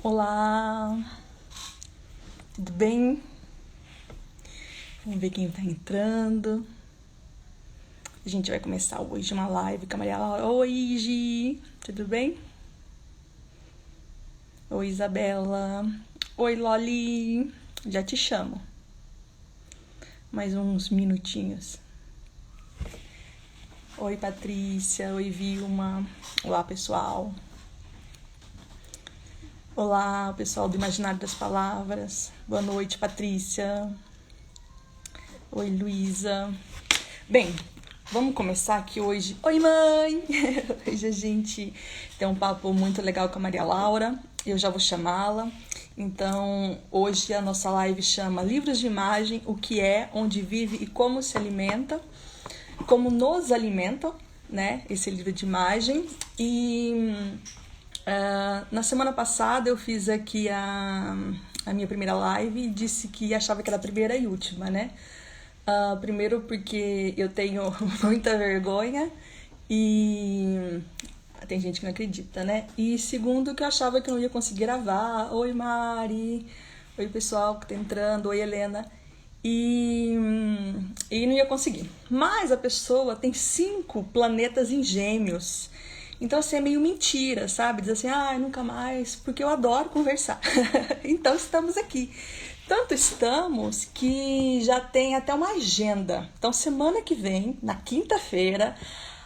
Olá, tudo bem? Vamos ver quem tá entrando. A gente vai começar hoje uma live com a Maria Laura. Oi, Gi, tudo bem? Oi, Isabela. Oi, Loli. Já te chamo. Mais uns minutinhos. Oi, Patrícia. Oi, Vilma. Olá, pessoal. Olá, pessoal do Imaginário das Palavras. Boa noite, Patrícia. Oi, Luísa. Bem, vamos começar aqui hoje. Oi, mãe! Hoje a gente tem um papo muito legal com a Maria Laura. Eu já vou chamá-la. Então, hoje a nossa live chama Livros de Imagem, o que é, onde vive e como se alimenta. Como nos alimenta, né? Esse livro de imagem. E na semana passada eu fiz aqui a minha primeira live e disse que achava que era a primeira e última, né? Primeiro porque eu tenho muita vergonha e tem gente que não acredita, né? E segundo que eu achava que eu não ia conseguir gravar. Oi, Mari. Oi, pessoal que tá entrando. Oi, Helena. E não ia conseguir. Mas a pessoa tem 5 planetas em Gêmeos. Então, assim, é meio mentira, sabe? Diz assim, nunca mais, porque eu adoro conversar. Então, estamos aqui. Tanto estamos que já tem até uma agenda. Então, semana que vem, na quinta-feira,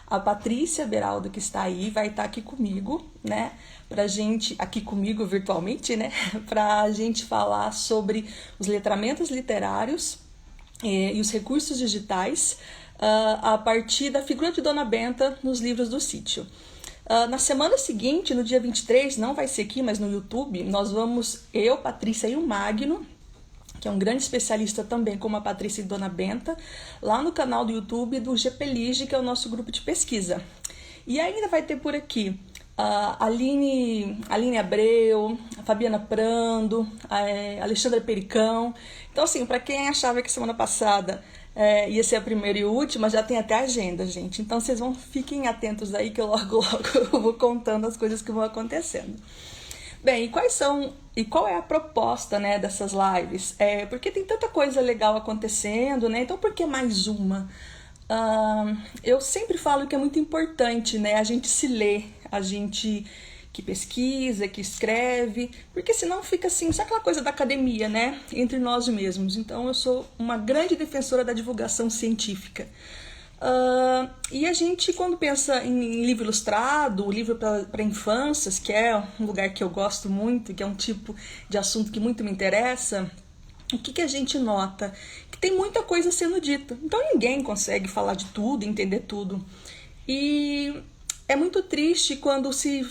a Patrícia Beraldo, que está aí, vai estar aqui comigo, né? Pra gente, aqui comigo virtualmente, né? Pra gente falar sobre os letramentos literários e os recursos digitais a partir da figura de Dona Benta nos livros do sítio. Na semana seguinte, no dia 23, não vai ser aqui, mas no YouTube, nós vamos, eu, Patrícia e o Magno, que é um grande especialista também, como a Patrícia e Dona Benta, lá no canal do YouTube do GPLIGE, que é o nosso grupo de pesquisa. E ainda vai ter por aqui a Aline Abreu, a Fabiana Prando, a Alexandra Pericão. Então, assim, para quem achava que semana passada ia ser a primeira e última, já tem até agenda, gente. Então, fiquem atentos aí que eu logo eu vou contando as coisas que vão acontecendo. Bem, e qual é a proposta, né, dessas lives? Porque tem tanta coisa legal acontecendo, né? Então, por que mais uma? Eu sempre falo que é muito importante, né, a gente se ler, a gente que pesquisa, que escreve, porque senão fica assim, só aquela coisa da academia, né, entre nós mesmos. Então, eu sou uma grande defensora da divulgação científica. E a gente, quando pensa em livro ilustrado, livro para infâncias, que é um lugar que eu gosto muito, que é um tipo de assunto que muito me interessa, o que a gente nota? Que tem muita coisa sendo dita. Então ninguém consegue falar de tudo, entender tudo. E é muito triste quando se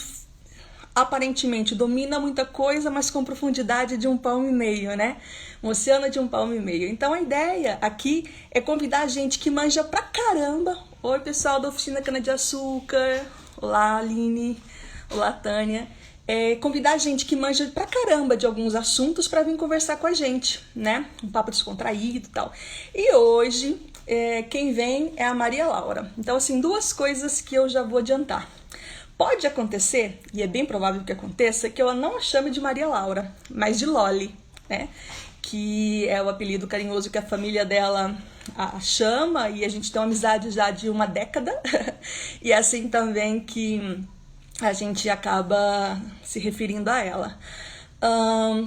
aparentemente domina muita coisa, mas com profundidade de 1,5 palmo, né? Um oceano de 1,5 palmo. Então a ideia aqui é convidar a gente que manja pra caramba. Oi, pessoal da Oficina Cana de Açúcar. Olá, Aline. Olá, Tânia. Convidar a gente que manja pra caramba de alguns assuntos para vir conversar com a gente, né? Um papo descontraído e tal. E hoje, quem vem é a Maria Laura. Então, assim, 2 coisas que eu já vou adiantar. Pode acontecer, e é bem provável que aconteça, que eu não a chame de Maria Laura, mas de Loli, né? Que é o apelido carinhoso que a família dela a chama, e a gente tem uma amizade já de 1 década, e é assim também que a gente acaba se referindo a ela.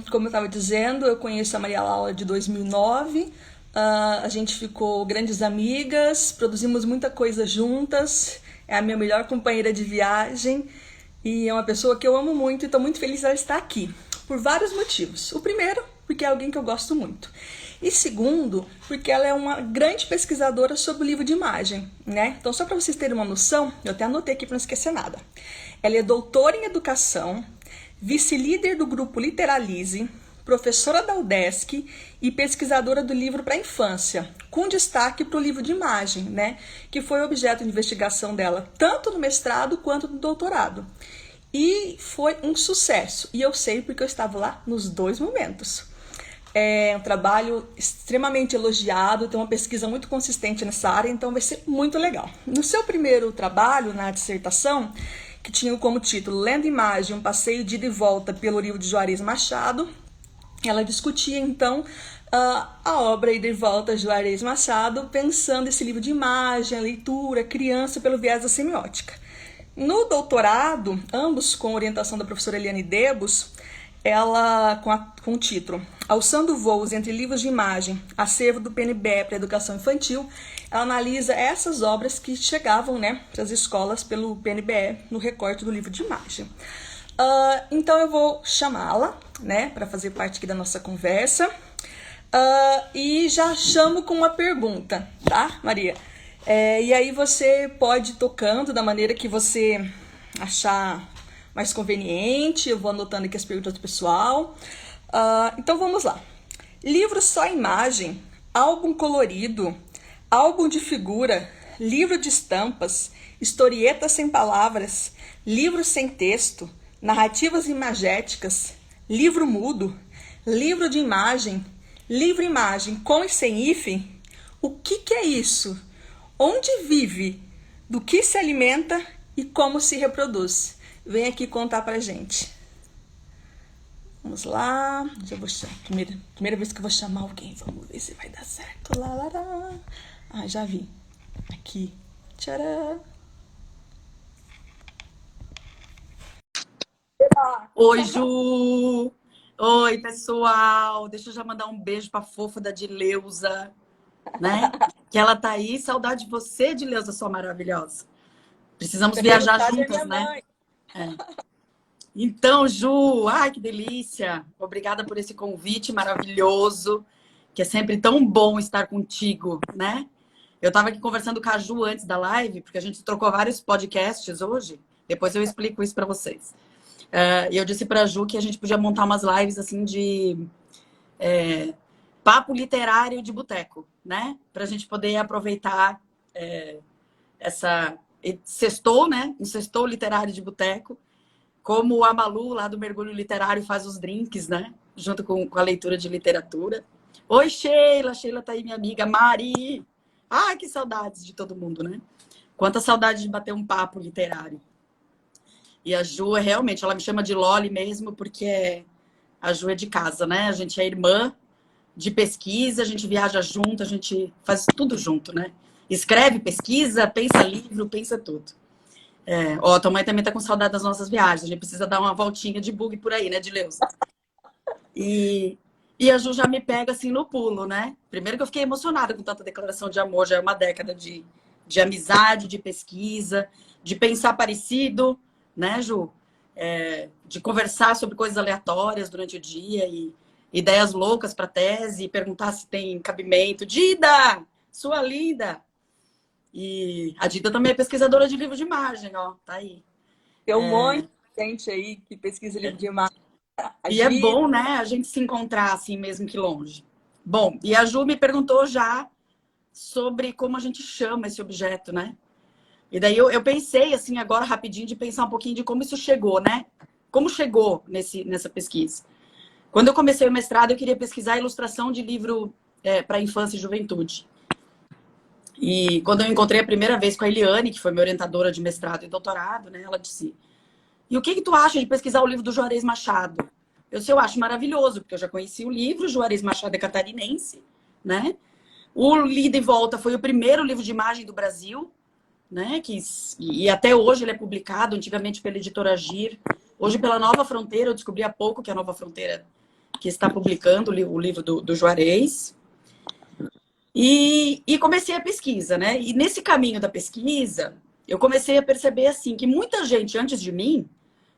Como eu estava dizendo, eu conheço a Maria Laura de 2009, a gente ficou grandes amigas, produzimos muita coisa juntas, é a minha melhor companheira de viagem e é uma pessoa que eu amo muito e estou muito feliz de ela estar aqui, por vários motivos. O primeiro, porque é alguém que eu gosto muito. E segundo, porque ela é uma grande pesquisadora sobre o livro de imagem, né? Então, só para vocês terem uma noção, eu até anotei aqui para não esquecer nada. Ela é doutora em educação, vice-líder do grupo Literalize, professora da UDESC e pesquisadora do livro para a infância, com destaque para o livro de imagem, né? Que foi objeto de investigação dela, tanto no mestrado quanto no doutorado. E foi um sucesso, e eu sei porque eu estava lá nos 2 momentos. É um trabalho extremamente elogiado, tem uma pesquisa muito consistente nessa área, então vai ser muito legal. No seu primeiro trabalho, na dissertação, que tinha como título Lendo Imagem, um passeio de ida e volta pelo livro de Juarez Machado. Ela discutia, então, a obra Ida e Volta de Juarez Machado, pensando esse livro de imagem, a leitura, a criança pelo viés da semiótica. No doutorado, ambos com orientação da professora Eliane Debus, ela, com o título Alçando Voos entre Livros de Imagem, acervo do PNBE para a Educação Infantil, ela analisa essas obras que chegavam, né, para as escolas pelo PNBE no recorte do livro de imagem. Então eu vou chamá-la, né, para fazer parte aqui da nossa conversa. E já chamo com uma pergunta, tá, Maria? E aí você pode ir tocando da maneira que você achar mais conveniente. Eu vou anotando aqui as perguntas do pessoal. Então vamos lá. Livro só imagem, álbum colorido, álbum de figura, livro de estampas, historieta sem palavras, livro sem texto, narrativas imagéticas, livro mudo, livro de imagem, livro-imagem com e sem hífen. O que é isso? Onde vive? Do que se alimenta e como se reproduz? Vem aqui contar pra gente. Vamos lá. Já vou chamar. Primeira vez que eu vou chamar alguém. Vamos ver se vai dar certo. Já vi. Aqui. Tcharam. Oi, Ju! Oi, pessoal! Deixa eu já mandar um beijo pra fofa da Dileuza, né? Que ela tá aí. Saudade de você, Dileuza, sua maravilhosa. Precisamos viajar juntas, né? Então, Ju, ai, que delícia! Obrigada por esse convite maravilhoso, que é sempre tão bom estar contigo, né? Eu tava aqui conversando com a Ju antes da live, porque a gente trocou vários podcasts hoje. Depois eu explico isso pra vocês. E eu disse pra Ju que a gente podia montar umas lives assim de papo literário de boteco, né? Pra gente poder aproveitar essa sextou, né? Um sextou literário de boteco, como a Malu lá do Mergulho Literário faz os drinks, né? Junto com a leitura de literatura. Oi, Sheila! Sheila tá aí, minha amiga. Mari! Ai, que saudades de todo mundo, né? Quanta saudade de bater um papo literário. E a Ju, realmente, ela me chama de Loli mesmo, porque a Ju é de casa, né? A gente é irmã de pesquisa, a gente viaja junto, a gente faz tudo junto, né? Escreve, pesquisa, pensa livro, pensa tudo. Tua mãe também tá com saudade das nossas viagens. A gente precisa dar uma voltinha de bug por aí, né, Dileuza? E a Ju já me pega assim no pulo, né? Primeiro que eu fiquei emocionada com tanta declaração de amor, já é uma década de amizade, de pesquisa, de pensar parecido, né, Ju? De conversar sobre coisas aleatórias durante o dia e ideias loucas para tese, e perguntar se tem cabimento. Dida, sua linda! E a Dida também é pesquisadora de livro de imagem, ó, tá aí. Tem um monte de gente aí que pesquisa livro de imagem. E é bom, né, a gente se encontrar assim mesmo que longe. Bom, e a Ju me perguntou já sobre como a gente chama esse objeto, né? E daí eu pensei, assim, agora rapidinho, de pensar um pouquinho de como isso chegou, né? Como chegou nessa pesquisa. Quando eu comecei o mestrado, eu queria pesquisar a ilustração de livro para infância e juventude. E quando eu encontrei a primeira vez com a Eliane, que foi minha orientadora de mestrado e doutorado, né? Ela disse, e o que tu acha de pesquisar o livro do Juarez Machado? Eu acho maravilhoso, porque eu já conheci o livro, Juarez Machado é catarinense, né? O Ida e Volta foi o primeiro livro de imagem do Brasil, né? E até hoje ele é publicado, antigamente pela editora Agir, hoje pela Nova Fronteira. Eu descobri há pouco que é a Nova Fronteira que está publicando o livro do Juarez. E comecei a pesquisa, né? E nesse caminho da pesquisa, eu comecei a perceber assim que muita gente antes de mim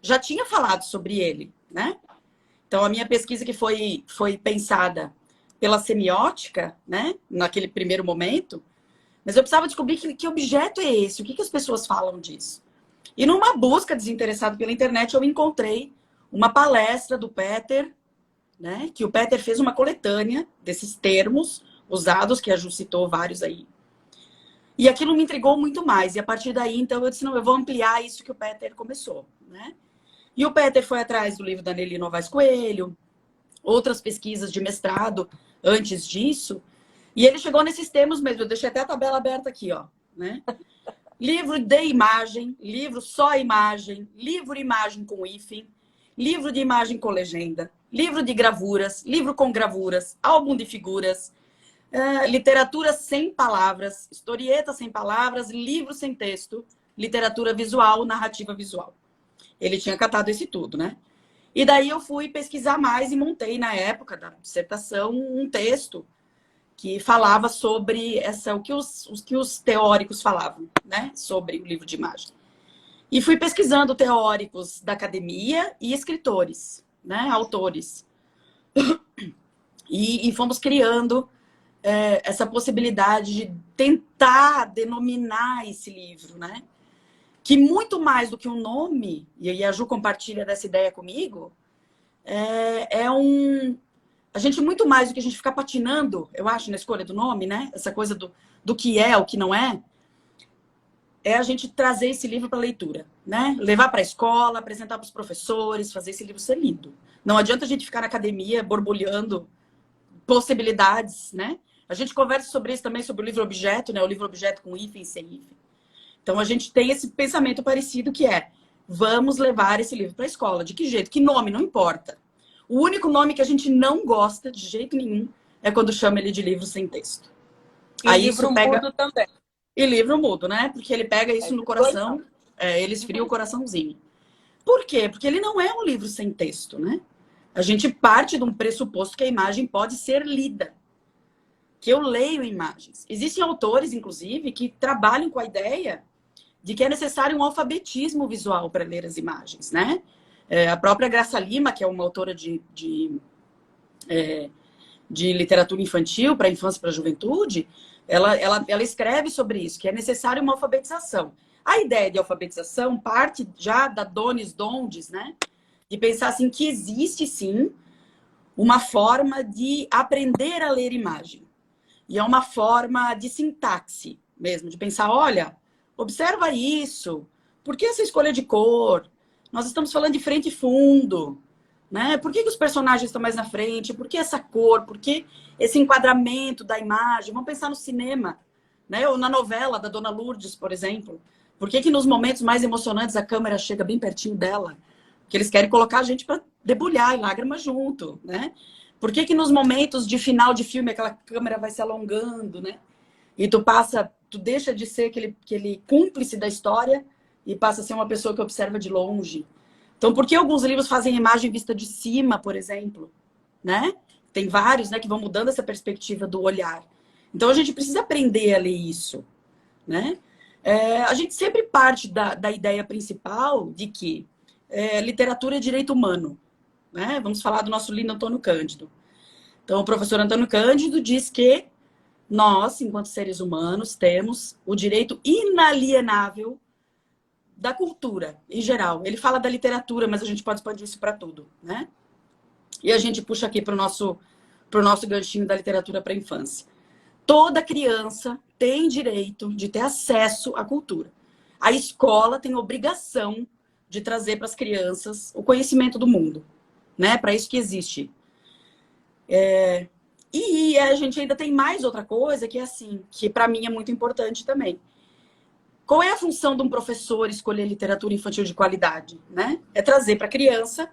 já tinha falado sobre ele, né? Então a minha pesquisa, que foi pensada pela semiótica, né? Naquele primeiro momento, mas eu precisava descobrir que objeto é esse, o que as pessoas falam disso. E numa busca desinteressada pela internet, eu encontrei uma palestra do Peter, né? Que o Peter fez uma coletânea desses termos usados, que a Ju citou vários aí. E aquilo me intrigou muito mais. E a partir daí, então, eu disse, não, eu vou ampliar isso que o Peter começou, né? E o Peter foi atrás do livro da Nelly Novaes Coelho, outras pesquisas de mestrado antes disso, e ele chegou nesses termos mesmo. Eu deixei até a tabela aberta aqui, ó, né? livro de imagem, livro só imagem, livro imagem com hífen, livro de imagem com legenda, livro de gravuras, livro com gravuras, álbum de figuras, literatura sem palavras, historieta sem palavras, livro sem texto, literatura visual, narrativa visual. Ele tinha catado esse tudo, né? E daí eu fui pesquisar mais e montei, na época da dissertação, um texto que falava sobre o que os teóricos falavam, né? Sobre o livro de imagem. E fui pesquisando teóricos da academia e escritores, né? Autores. E fomos criando essa possibilidade de tentar denominar esse livro, né? Que muito mais do que um nome, e a Ju compartilha dessa ideia comigo, a gente, muito mais do que a gente ficar patinando, eu acho, na escolha do nome, né? Essa coisa do que é, o que não é a gente trazer esse livro para leitura, né? Levar para a escola, apresentar para os professores, fazer esse livro ser lido. Não adianta a gente ficar na academia borbulhando possibilidades, né? A gente conversa sobre isso também, sobre o livro objeto, né? O livro objeto com hífen e sem hífen. Então, a gente tem esse pensamento parecido que vamos levar esse livro para a escola. De que jeito? Que nome? Não importa. O único nome que a gente não gosta de jeito nenhum é quando chama ele de livro sem texto. E aí livro mudo também. E livro mudo, né? Porque ele pega isso no coração, ele esfria o coraçãozinho. Por quê? Porque ele não é um livro sem texto, né? A gente parte de um pressuposto que a imagem pode ser lida. Que eu leio imagens. Existem autores, inclusive, que trabalham com a ideia de que é necessário um alfabetismo visual para ler as imagens, né? A própria Graça Lima, que é uma autora de literatura infantil para a infância e para a juventude, ela escreve sobre isso, que é necessário uma alfabetização. A ideia de alfabetização parte já da Donis Dondes, né? De pensar assim que existe, sim, uma forma de aprender a ler imagem. E é uma forma de sintaxe mesmo, de pensar, olha, observa isso. Por que essa escolha de cor? Nós estamos falando de frente e fundo, né? Por que os personagens estão mais na frente? Por que essa cor? Por que esse enquadramento da imagem? Vamos pensar no cinema, né? Ou na novela da Dona Lourdes, por exemplo. Por que nos momentos mais emocionantes a câmera chega bem pertinho dela? Porque eles querem colocar a gente para debulhar em lágrimas junto, né? Por que nos momentos de final de filme aquela câmera vai se alongando, né? E tu deixa de ser aquele cúmplice da história e passa a ser uma pessoa que observa de longe. Então, por que alguns livros fazem imagem vista de cima, por exemplo? Né? Tem vários, né, que vão mudando essa perspectiva do olhar. Então, a gente precisa aprender a ler isso, né? A gente sempre parte da ideia principal de que literatura é direito humano. Né? Vamos falar do nosso lindo Antônio Cândido. Então, o professor Antônio Cândido diz que nós, enquanto seres humanos, temos o direito inalienável da cultura, em geral. Ele fala da literatura, mas a gente pode expandir isso para tudo, né? E a gente puxa aqui para o nosso ganchinho da literatura para a infância. Toda criança tem direito de ter acesso à cultura. A escola tem obrigação de trazer para as crianças o conhecimento do mundo, né? Para isso que existe. E a gente ainda tem mais outra coisa que é assim, que para mim é muito importante também. Qual é a função de um professor escolher literatura infantil de qualidade, né? É trazer para a criança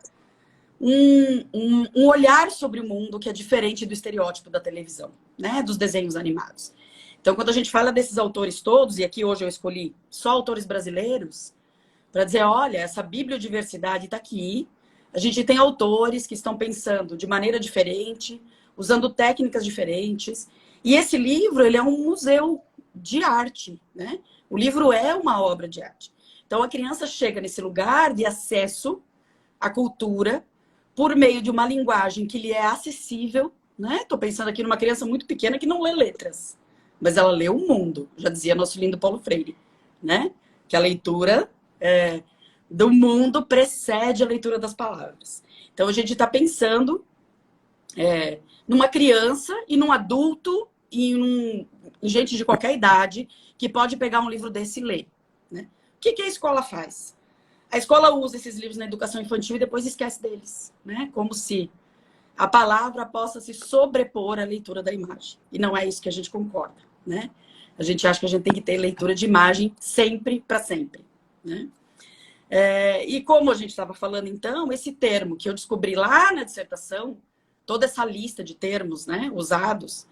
um olhar sobre o mundo que é diferente do estereótipo da televisão, né? Dos desenhos animados. Então, quando a gente fala desses autores todos, e aqui hoje eu escolhi só autores brasileiros, para dizer, olha, essa bibliodiversidade está aqui. A gente tem autores que estão pensando de maneira diferente, usando técnicas diferentes. E esse livro, ele é um museu de arte, né? O livro é uma obra de arte. Então, a criança chega nesse lugar de acesso à cultura por meio de uma linguagem que lhe é acessível, né? Estou pensando aqui numa criança muito pequena que não lê letras, mas ela lê o mundo, já dizia nosso lindo Paulo Freire, né? Que a leitura do mundo precede a leitura das palavras. Então, a gente está pensando numa criança e num adulto e em gente de qualquer idade que pode pegar um livro desse e ler, né? O que a escola faz? A escola usa esses livros na educação infantil e depois esquece deles, né? Como se a palavra possa se sobrepor à leitura da imagem. E não é isso que a gente concorda, né? A gente acha que a gente tem que ter leitura de imagem sempre para sempre, né? E como a gente estava falando, então, esse termo que eu descobri lá na dissertação, toda essa lista de termos, né, usados,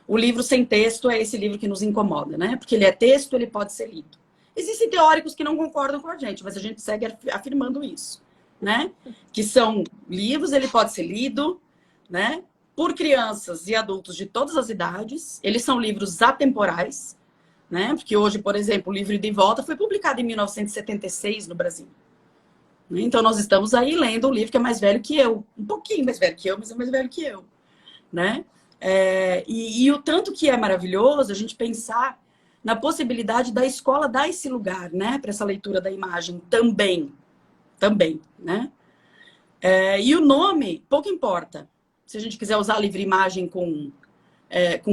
o livro sem texto é esse livro que nos incomoda, né? Porque ele é texto, ele pode ser lido. Existem teóricos que não concordam com a gente, mas a gente segue afirmando isso, né? Que são livros, ele pode ser lido, né? Por crianças e adultos de todas as idades. Eles são livros atemporais, né? Porque hoje, por exemplo, o livro De Volta foi publicado em 1976 no Brasil. Então, nós estamos aí lendo um livro que é mais velho que eu. Um pouquinho mais velho que eu, mas é mais velho que eu, né? E o tanto que é maravilhoso a gente pensar na possibilidade da escola dar esse lugar, né? Para essa leitura da imagem também, né? E o nome, pouco importa. Se a gente quiser usar livro imagem com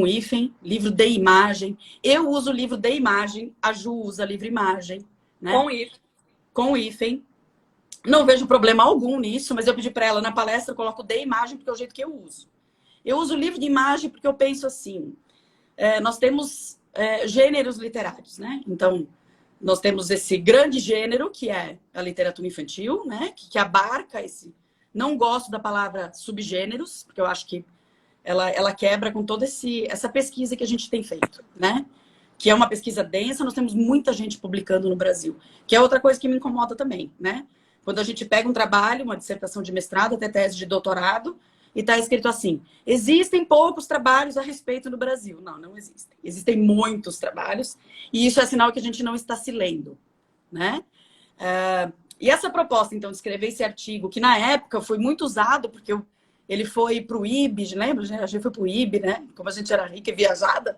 hífen, livro de imagem. Eu uso o livro de imagem, a Ju usa livro imagem, né? Com hífen. Não vejo problema algum nisso, mas eu pedi para ela na palestra, eu coloco de imagem porque é o jeito que eu uso. Eu uso o livro de imagem porque eu penso assim, nós temos gêneros literários, né? Então, nós temos esse grande gênero, que é a literatura infantil, né? Que abarca esse... Não gosto da palavra subgêneros, porque eu acho que ela quebra com toda essa pesquisa que a gente tem feito, né? Que é uma pesquisa densa, nós temos muita gente publicando no Brasil, que é outra coisa que me incomoda também, né? Quando a gente pega um trabalho, uma dissertação de mestrado, até tese de doutorado, e está escrito assim, existem poucos trabalhos a respeito no Brasil. Não, não existem. Existem muitos trabalhos, e isso é sinal que a gente não está se lendo, né? E essa proposta, então, de escrever esse artigo, que na época foi muito usado, porque ele foi para o IB, lembra? A gente foi para o IB, né? Como a gente era rica e viajada,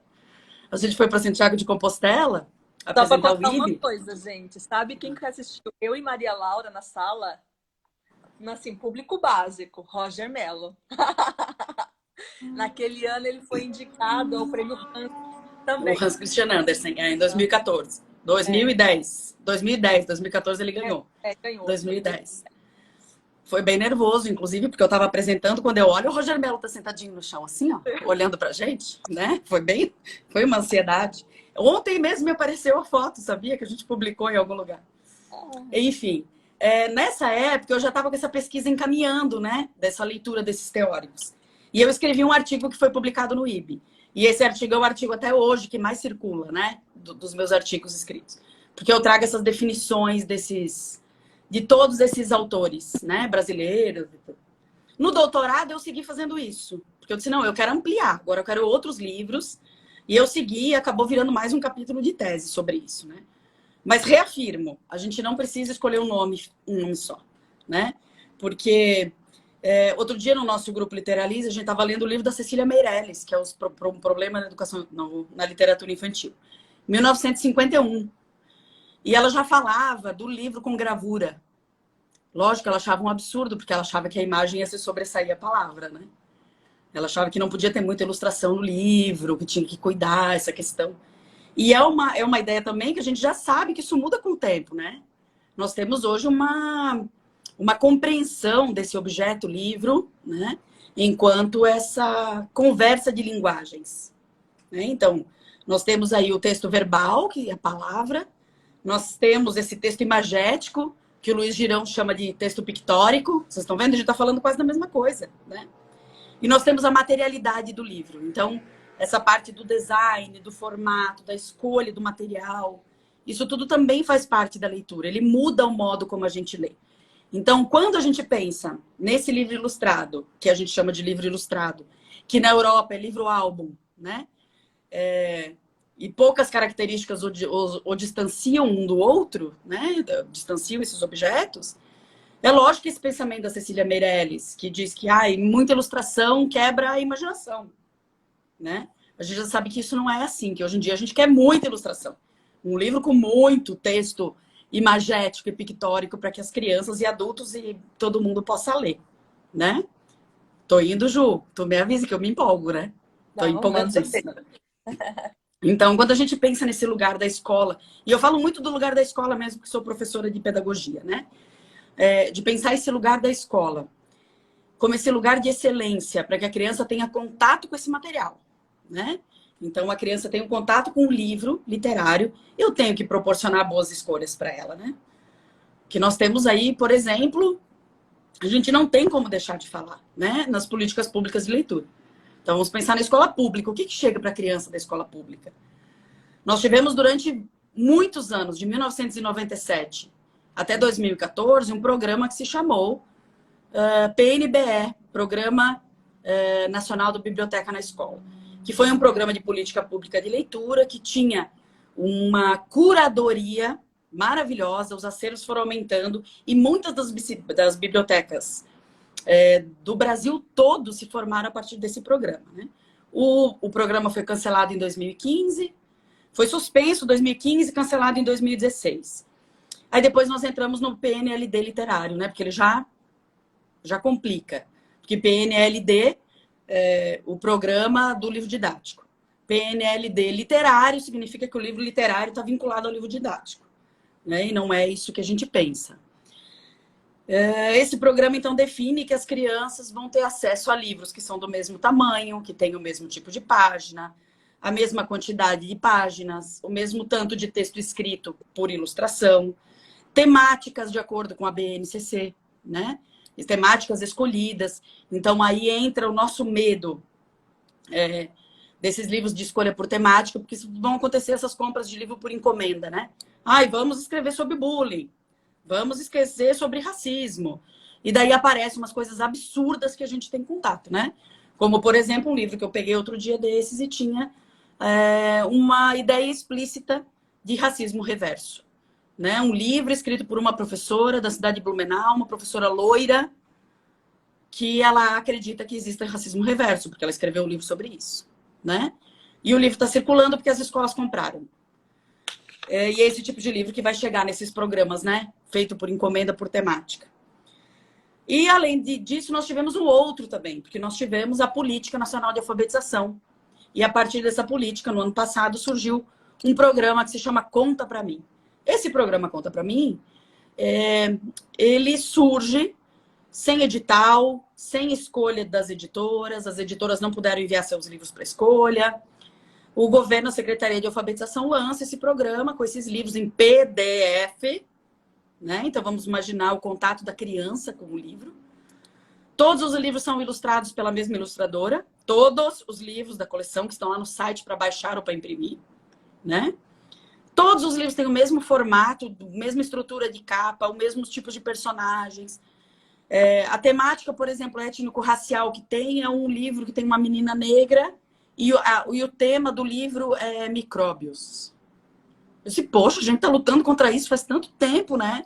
a gente foi para Santiago de Compostela, Só para apresentar contar o uma IB. coisa, gente. Sabe quem que assistiu? Eu e Maria Laura na sala? Assim, público básico, Roger Mello. Naquele ano ele foi indicado ao prêmio Hans também. O Hans Christian Andersen, em 2014. 2010. 2014 ele ganhou. Ganhou. 2010. Foi bem nervoso, inclusive, porque eu estava apresentando, quando eu olho, o Roger Mello tá sentadinho no chão, assim, ó, olhando pra gente, né? Foi uma ansiedade. Ontem mesmo me apareceu a foto, sabia? Que a gente publicou em algum lugar. Enfim, nessa época eu já estava com essa pesquisa encaminhando, né? Dessa leitura desses teóricos. E eu escrevi um artigo que foi publicado no IB. E esse artigo é o artigo até hoje que mais circula, né? Dos meus artigos escritos. Porque eu trago essas definições de todos esses autores, né? Brasileiros. No doutorado eu segui fazendo isso. Porque eu disse, não, eu quero ampliar. Agora eu quero outros livros. E eu segui e acabou virando mais um capítulo de tese sobre isso, né? Mas reafirmo, a gente não precisa escolher um nome só, né? Porque outro dia no nosso grupo Literalize, a gente estava lendo o livro da Cecília Meirelles, que é um problema na educação, na literatura infantil, 1951. E ela já falava do livro com gravura. Lógico, ela achava um absurdo, porque ela achava que a imagem ia se sobressair a palavra, né? Ela achava que não podia ter muita ilustração no livro, que tinha que cuidar essa questão. E é uma ideia também que a gente já sabe que isso muda com o tempo, né? Nós temos hoje uma compreensão desse objeto livro, né? Enquanto essa conversa de linguagens, né? Então, nós temos aí o texto verbal, que é a palavra. Nós temos esse texto imagético, que o Luiz Girão chama de texto pictórico. Vocês estão vendo? A gente está falando quase da mesma coisa, né? E nós temos a materialidade do livro. Então, essa parte do design, do formato, da escolha do material, isso tudo também faz parte da leitura. Ele muda o modo como a gente lê. Então, quando a gente pensa nesse livro ilustrado, que a gente chama de livro ilustrado, que na Europa é livro-álbum, né? E poucas características o distanciam um do outro, né? Distanciam esses objetos. É lógico que esse pensamento da Cecília Meirelles, que diz que muita ilustração quebra a imaginação, né? A gente já sabe que isso não é assim, que hoje em dia a gente quer muita ilustração. Um livro com muito texto imagético e pictórico para que as crianças e adultos e todo mundo possa ler, né? Tô indo, Ju. Tu me avisa que eu me empolgo, né? Tô empolgadíssima. Então, quando a gente pensa nesse lugar da escola, e eu falo muito do lugar da escola mesmo, porque sou professora de pedagogia, né? De pensar esse lugar da escola como esse lugar de excelência, para que a criança tenha contato com esse material, né? Então, a criança tem um contato com um livro literário, eu tenho que proporcionar boas escolhas para ela, né? Que nós temos aí, por exemplo, a gente não tem como deixar de falar, né? Nas políticas públicas de leitura. Então, vamos pensar na escola pública. O que chega para a criança da escola pública? Nós tivemos durante muitos anos, de 1997 até 2014, um programa que se chamou PNBE, Programa Nacional da Biblioteca na Escola, que foi um programa de política pública de leitura que tinha uma curadoria maravilhosa, os acervos foram aumentando e muitas das bibliotecas do Brasil todo se formaram a partir desse programa, né? O programa foi cancelado em 2015, foi suspenso em 2015 e cancelado em 2016. Aí depois nós entramos no PNLD literário, né? Porque ele já complica. Porque PNLD é o programa do livro didático. PNLD literário significa que o livro literário está vinculado ao livro didático, né? E não é isso que a gente pensa. Esse programa, então, define que as crianças vão ter acesso a livros que são do mesmo tamanho, que têm o mesmo tipo de página, a mesma quantidade de páginas, o mesmo tanto de texto escrito por ilustração, temáticas de acordo com a BNCC, né? E temáticas escolhidas. Então, aí entra o nosso medo desses livros de escolha por temática, porque vão acontecer essas compras de livro por encomenda, né? Ai, vamos escrever sobre bullying, vamos esquecer sobre racismo. E daí aparecem umas coisas absurdas que a gente tem contato, né? Como, por exemplo, um livro que eu peguei outro dia desses e tinha uma ideia explícita de racismo reverso, né? Um livro escrito por uma professora da cidade de Blumenau, uma professora loira, que ela acredita que existe racismo reverso, porque ela escreveu um livro sobre isso, né? E o livro está circulando porque as escolas compraram. E é esse tipo de livro que vai chegar nesses programas, né? Feito por encomenda, por temática. E, além disso, nós tivemos um outro também, porque nós tivemos a Política Nacional de Alfabetização. E, a partir dessa política, no ano passado, surgiu um programa que se chama Conta Pra Mim. Esse programa Conta Pra Mim, ele surge sem edital, sem escolha das editoras. As editoras não puderam enviar seus livros para escolha. O governo, a Secretaria de Alfabetização, lança esse programa com esses livros em PDF, né? Então, vamos imaginar o contato da criança com o livro. Todos os livros são ilustrados pela mesma ilustradora. Todos os livros da coleção que estão lá no site para baixar ou para imprimir, né? Todos os livros têm o mesmo formato, a mesma estrutura de capa, o mesmo tipo de personagens. A temática, por exemplo, étnico-racial que tem é um livro que tem uma menina negra e o tema do livro é micróbios. Eu disse, poxa, a gente está lutando contra isso faz tanto tempo, né?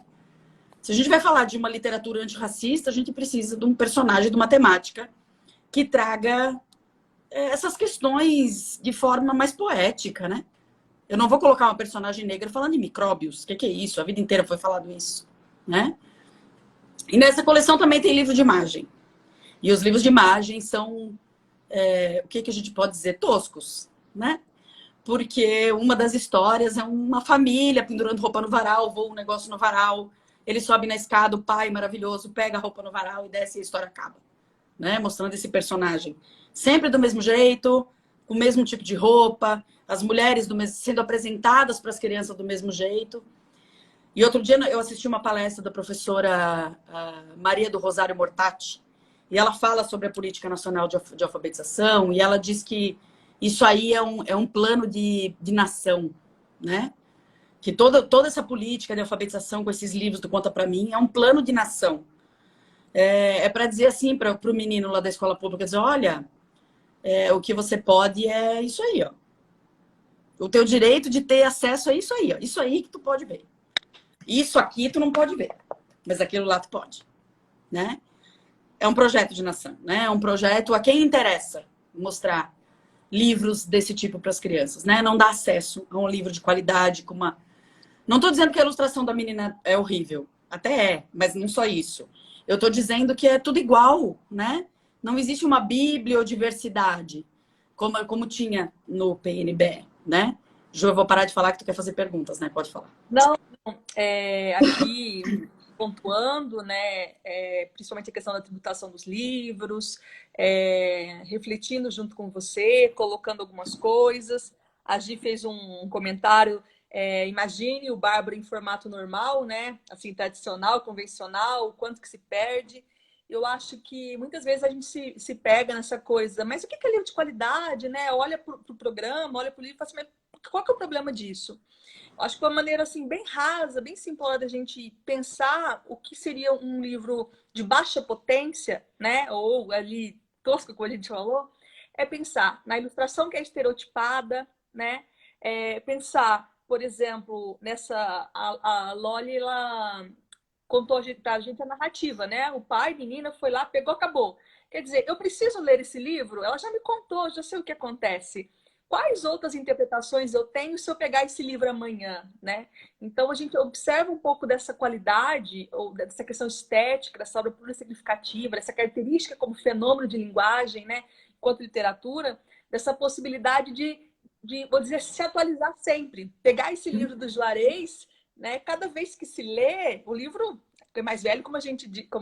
Se a gente vai falar de uma literatura antirracista, a gente precisa de um personagem, de uma temática que traga essas questões de forma mais poética, né? Eu não vou colocar uma personagem negra falando de micróbios. O que é isso? A vida inteira foi falado isso, né? E nessa coleção também tem livro de imagem. E os livros de imagem são, o que a gente pode dizer? Toscos, né? Porque uma das histórias é uma família pendurando roupa no varal, voa um negócio no varal, ele sobe na escada, o pai maravilhoso pega a roupa no varal e desce e a história acaba, né? Mostrando esse personagem. Sempre do mesmo jeito, com o mesmo tipo de roupa, as mulheres sendo apresentadas para as crianças do mesmo jeito. E outro dia eu assisti uma palestra da professora Maria do Rosário Mortati, e ela fala sobre a Política Nacional de Alfabetização, e ela diz que isso aí é um plano de nação, né? Que toda essa política de alfabetização com esses livros do Conta Pra Mim é um plano de nação. Para dizer assim para o menino lá da escola pública, dizer, olha, o que você pode é isso aí, ó. O teu direito de ter acesso é isso aí, ó. Isso aí que tu pode ver. Isso aqui tu não pode ver, mas aquilo lá tu pode, né? É um projeto de nação, né? É um projeto a quem interessa mostrar livros desse tipo para as crianças, né? Não dá acesso a um livro de qualidade com uma... Não estou dizendo que a ilustração da menina é horrível, até mas não só isso. Eu estou dizendo que é tudo igual, né? Não existe uma bibliodiversidade como tinha no PNBE, né? Ju, eu vou parar de falar que tu quer fazer perguntas, né? Pode falar. Não, aqui pontuando, né, principalmente a questão da tributação dos livros, refletindo junto com você, colocando algumas coisas. A Gi fez um comentário, imagine o Bárbaro em formato normal, né, assim, tradicional, convencional, o quanto que se perde. Eu acho que muitas vezes a gente se pega nessa coisa, mas o que é livro de qualidade, né? Olha para o programa, olha para o livro e fala assim, mas qual que é o problema disso? Acho que uma maneira assim bem rasa, bem simplória da gente pensar o que seria um livro de baixa potência, né? Ou ali tosco, como a gente falou, é pensar na ilustração que é estereotipada, né? Pensar, por exemplo, a Loli, ela contou pra gente a narrativa, né? O pai, menina, foi lá, pegou, acabou. Quer dizer, eu preciso ler esse livro? Ela já me contou, já sei o que acontece. Quais outras interpretações eu tenho se eu pegar esse livro amanhã, né? Então a gente observa um pouco dessa qualidade ou dessa questão estética, dessa obra pura significativa, dessa característica como fenômeno de linguagem, né? Enquanto literatura, dessa possibilidade vou dizer, se atualizar sempre. Pegar esse livro do Juarez, né? Cada vez que se lê, o livro é mais velho, como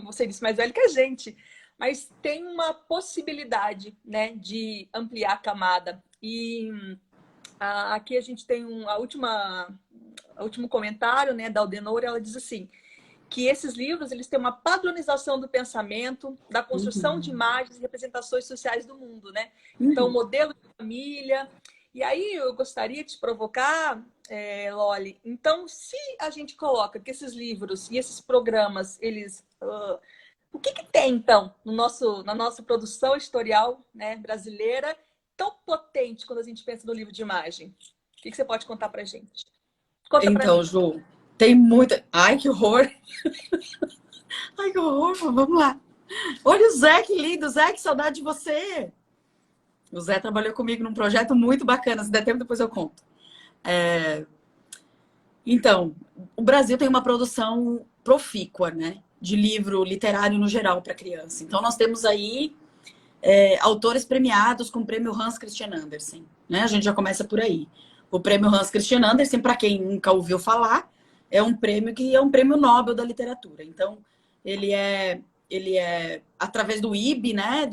você disse, mais velho que a gente, mas tem uma possibilidade, né, de ampliar a camada. E aqui a gente tem o último comentário, né, da Aldenor, ela diz assim, que esses livros eles têm uma padronização do pensamento, da construção de imagens e representações sociais do mundo, né? Então, modelo de família. E aí eu gostaria de te provocar, Loli. Então, se a gente coloca que esses livros e esses programas, eles... o que tem, então, na nossa produção editorial, né, brasileira, tão potente quando a gente pensa no livro de imagem? O que você pode contar pra gente? Conta pra Então, mim. Ju, tem muita... Ai, que horror! Ai, que horror! Vamos lá. Olha o Zé, que lindo! Zé, que saudade de você! O Zé trabalhou comigo num projeto muito bacana. Se der tempo, depois eu conto. Então, o Brasil tem uma produção profícua, né? De livro literário no geral para criança. Então, nós temos aí autores premiados com o prêmio Hans Christian Andersen. Né? A gente já começa por aí. O prêmio Hans Christian Andersen, para quem nunca ouviu falar, é um prêmio que é um prêmio Nobel da literatura. Então, ele é através do IB, né?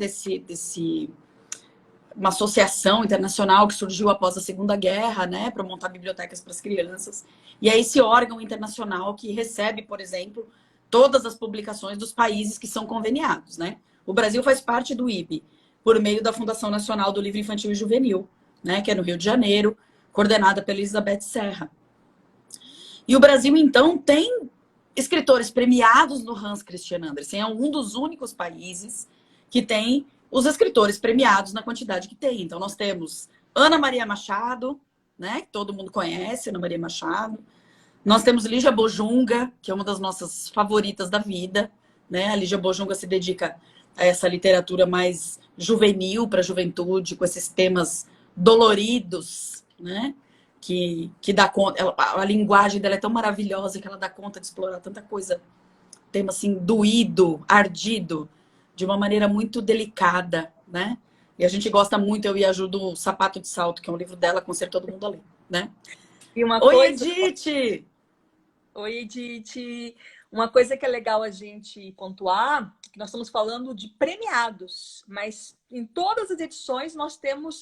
Uma associação internacional que surgiu após a Segunda Guerra, né, para montar bibliotecas para as crianças. E é esse órgão internacional que recebe, por exemplo, todas as publicações dos países que são conveniados, né? O Brasil faz parte do IB, por meio da Fundação Nacional do Livro Infantil e Juvenil, né, que é no Rio de Janeiro, coordenada pela Elizabeth Serra. E o Brasil, então, tem escritores premiados no Hans Christian Andersen. É um dos únicos países que tem os escritores premiados na quantidade que tem. Então, nós temos Ana Maria Machado, né, que todo mundo conhece, Ana Maria Machado. Nós temos Lígia Bojunga, que é uma das nossas favoritas da vida, né? A Lígia Bojunga se dedica a essa literatura mais juvenil, para a juventude, com esses temas doloridos, né? Que dá conta... A linguagem dela é tão maravilhosa que ela dá conta de explorar tanta coisa, tema assim, doído, ardido, de uma maneira muito delicada, né? E a gente gosta muito, eu e a Ju, do Sapato de Salto, que é um livro dela, aconselho todo mundo a ler, né? E Oi, Edith! Oi, Edith! Uma coisa que é legal a gente pontuar, que nós estamos falando de premiados, mas em todas as edições nós temos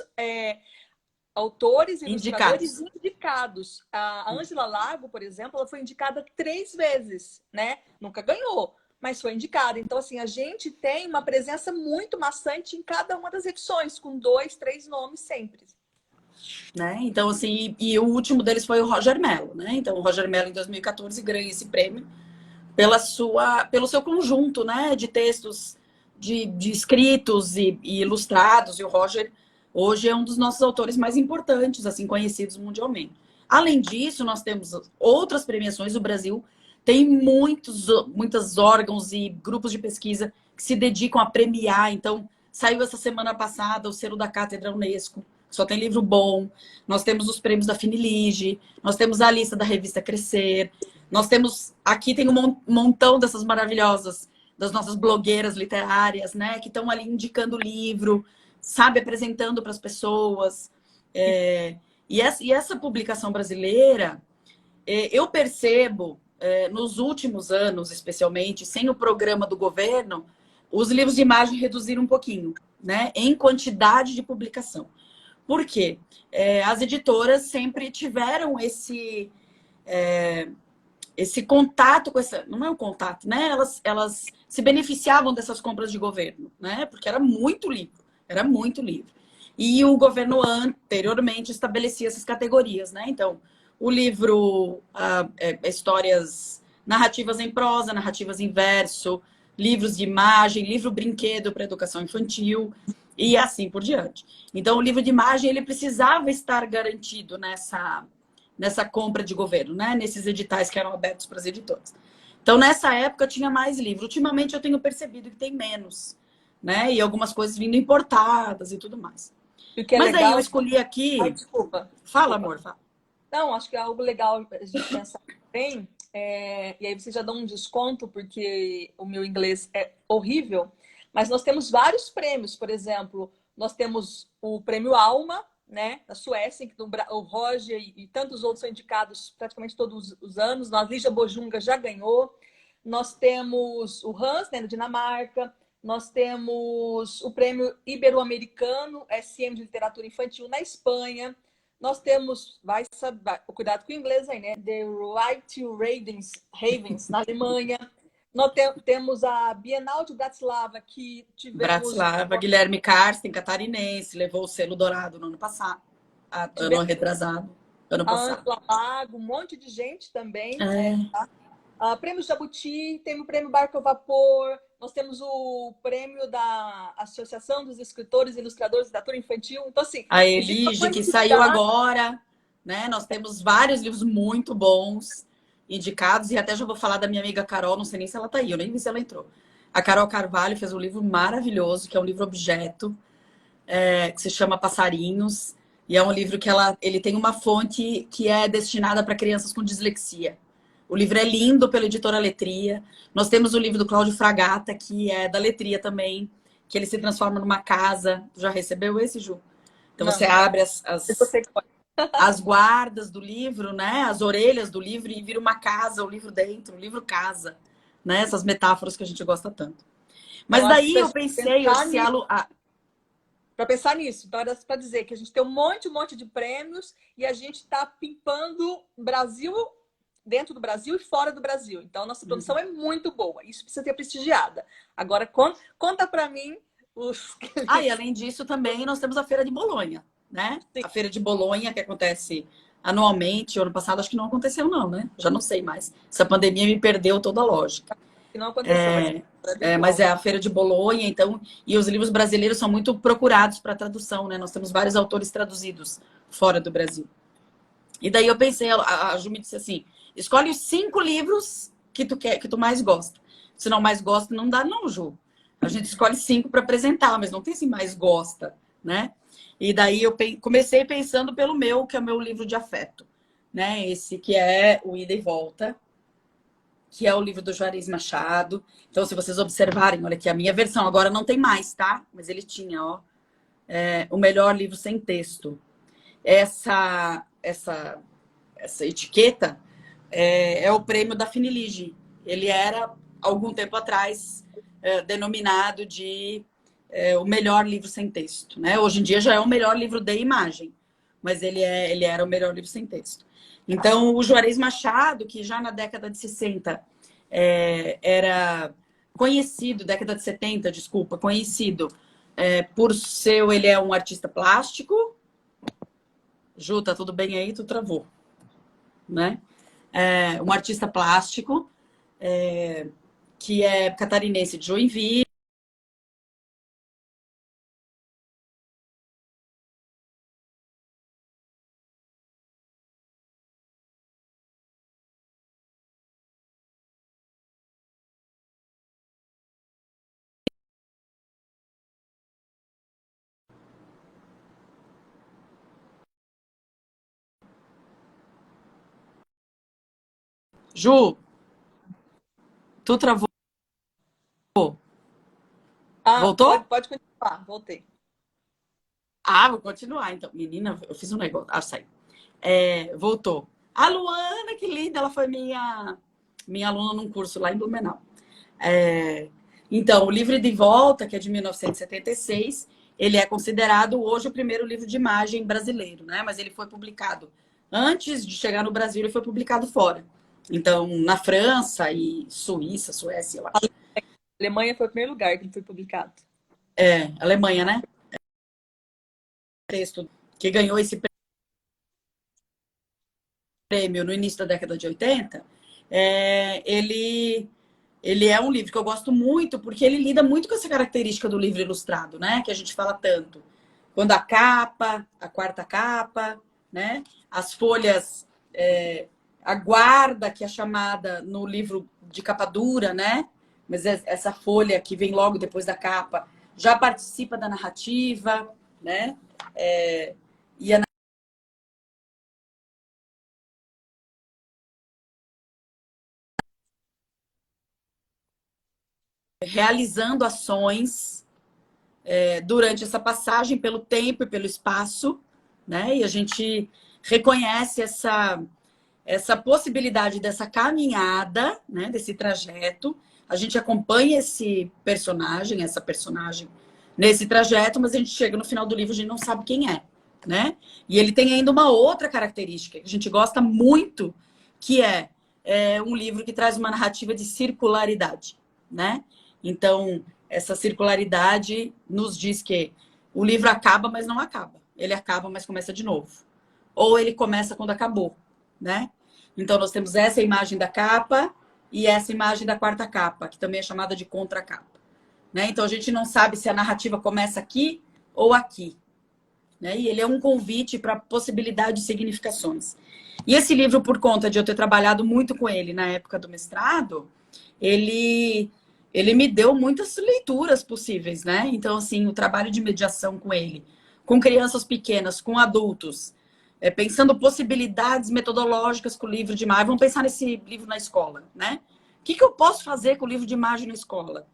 autores e ilustradores indicados. A Ângela Lago, por exemplo, ela foi indicada 3 vezes, né? Nunca ganhou, mas foi indicada. Então, assim, a gente tem uma presença muito maçante em cada uma das edições, com 2, 3 nomes sempre. Né? Então, assim, e o último deles foi o Roger Mello, né? Então, o Roger Mello, em 2014, ganha esse prêmio pelo seu conjunto, né? De textos, de escritos e ilustrados. E o Roger, hoje, é um dos nossos autores mais importantes, assim, conhecidos mundialmente. Além disso, nós temos outras premiações. O Brasil tem muitos órgãos e grupos de pesquisa que se dedicam a premiar. Então, saiu essa semana passada o selo da Cátedra Unesco, só tem livro bom. Nós temos os prêmios da Finilige, nós temos a lista da revista Crescer, nós temos... Aqui tem um montão dessas maravilhosas, das nossas blogueiras literárias, né? Que estão ali indicando o livro, sabe? Apresentando para as pessoas. E essa publicação brasileira, eu percebo nos últimos anos, especialmente, sem o programa do governo, os livros de imagem reduziram um pouquinho, né? Em quantidade de publicação. Por quê? As editoras sempre tiveram esse contato com essa... Não é um contato, né? Elas se beneficiavam dessas compras de governo, né? Porque era muito livro, era muito livro. E o governo anteriormente estabelecia essas categorias, né? Então, o livro, histórias narrativas em prosa, narrativas em verso, livros de imagem, livro brinquedo para educação infantil e assim por diante. Então, o livro de imagem ele precisava estar garantido nessa compra de governo, né? Nesses editais que eram abertos para as editoras. Então, nessa época, tinha mais livro. Ultimamente, eu tenho percebido que tem menos, né? E algumas coisas vindo importadas e tudo mais. E o que é Mas aí legal eu é... escolhi aqui... Desculpa. Fala, amor, fala. Não, acho que é algo legal a gente pensar bem. E aí você já dá um desconto, porque o meu inglês é horrível. Mas nós temos vários prêmios. Por exemplo, nós temos o prêmio Alma, né, da Suécia, em que o Roger e tantos outros são indicados praticamente todos os anos. A Lígia Bojunga já ganhou. Nós temos o Hans, né, da Dinamarca. Nós temos o prêmio Ibero-Americano, SM de Literatura Infantil, na Espanha. Nós temos, cuidado com o inglês aí, né? The Right to Ravens, na Alemanha. Nós temos a Bienal de Bratislava, que tivemos... Bratislava, Guilherme Karsten, catarinense, levou o selo dourado no ano passado. Ano retrasado. Ano passado. A Angela Lago, um monte de gente também. Prêmio Jabuti, tem o prêmio Barco a Vapor, nós temos o prêmio da Associação dos Escritores e Ilustradores de Literatura Infantil. Então, assim... A Elige, que saiu agora, né? Nós temos vários livros muito bons indicados, e até já vou falar da minha amiga Carol, não sei nem se ela tá aí, eu nem vi se ela entrou. A Carol Carvalho fez um livro maravilhoso, que é um livro objeto, que se chama Passarinhos, e é um livro que ele tem uma fonte que é destinada para crianças com dislexia. O livro é lindo pela editora Letria. Nós temos o livro do Cláudio Fragata, que é da Letria também, que ele se transforma numa casa. Tu já recebeu esse, Ju? Então não, você abre as guardas do livro, né? As orelhas do livro e vira uma casa, o livro dentro, o livro casa. Né? Essas metáforas que a gente gosta tanto. Mas daí eu pensei... Para pensar nisso, então era para dizer que a gente tem um monte de prêmios e a gente está pimpando Brasil... dentro do Brasil e fora do Brasil. Então, a nossa produção é muito boa. Isso precisa ser prestigiada. Agora, conta para mim os... E além disso, também nós temos a Feira de Bolonha, né? Sim. A Feira de Bolonha, que acontece anualmente. O ano passado, acho que não aconteceu, não, né? Já não sei mais. Essa pandemia me perdeu toda a lógica. Que não aconteceu. Mas é a Feira de Bolonha, então... E os livros brasileiros são muito procurados para tradução, né? Nós temos vários autores traduzidos fora do Brasil. E daí eu pensei, a Ju me disse assim... Escolhe os 5 livros que tu mais gosta. Se não mais gosta, não dá não, Ju. A gente escolhe 5 para apresentar, mas não tem assim mais gosta, né? E daí eu comecei pensando pelo meu, que é o meu livro de afeto, né? Esse que é o Ida e Volta, que é o livro do Juarez Machado. Então, se vocês observarem, olha aqui, a minha versão agora não tem mais, tá? Mas ele tinha, ó. O melhor livro sem texto. Essa etiqueta... É o prêmio da Finilige. Ele era, algum tempo atrás, denominado de o melhor livro sem texto. Né? Hoje em dia já é o melhor livro de imagem, mas ele era o melhor livro sem texto. Então, o Juarez Machado, que já na década de 60 era conhecido, década de 70, desculpa, conhecido por ele é um artista plástico. Ju, tá tudo bem aí? Tu travou, né? Um artista plástico, que é catarinense de Joinville. Ju, tu travou? Voltou? Pode continuar, voltei. Vou continuar, então. Menina, eu fiz um negócio. Saí. Voltou. A Luana, que linda, ela foi minha minha aluna num curso lá em Blumenau. Então, o Livro de Volta, que é de 1976, ele é considerado hoje o primeiro livro de imagem brasileiro, né? Mas ele foi publicado antes de chegar no Brasil, ele foi publicado fora. Então, na França e Suíça, Suécia, eu acho. A Alemanha foi o primeiro lugar que ele foi publicado. Alemanha, né? Texto que ganhou esse prêmio no início da década de 80, ele é um livro que eu gosto muito, porque ele lida muito com essa característica do livro ilustrado, né? Que a gente fala tanto. Quando a capa, a quarta capa, né? As folhas, a guarda, que é chamada no livro de capa dura, né? Mas essa folha que vem logo depois da capa já participa da narrativa, né? E a realizando ações durante essa passagem pelo tempo e pelo espaço, né? E a gente reconhece essa possibilidade dessa caminhada, né? Desse trajeto. A gente acompanha essa personagem nesse trajeto, mas a gente chega no final do livro e a gente não sabe quem é, né? E ele tem ainda uma outra característica que a gente gosta muito, que é um livro que traz uma narrativa de circularidade, né? Então, essa circularidade nos diz que o livro acaba, mas não acaba. Ele acaba, mas começa de novo. Ou ele começa quando acabou, né? Então, nós temos essa imagem da capa e essa imagem da quarta capa, que também é chamada de contracapa, né? Então, a gente não sabe se a narrativa começa aqui ou aqui, né? E ele é um convite para a possibilidade de significações. E esse livro, por conta de eu ter trabalhado muito com ele na época do mestrado, ele me deu muitas leituras possíveis, né? Então, assim, o trabalho de mediação com ele, com crianças pequenas, com adultos, pensando possibilidades metodológicas com o livro de imagem. Vamos pensar nesse livro na escola, né? O que eu posso fazer com o livro de imagem na escola?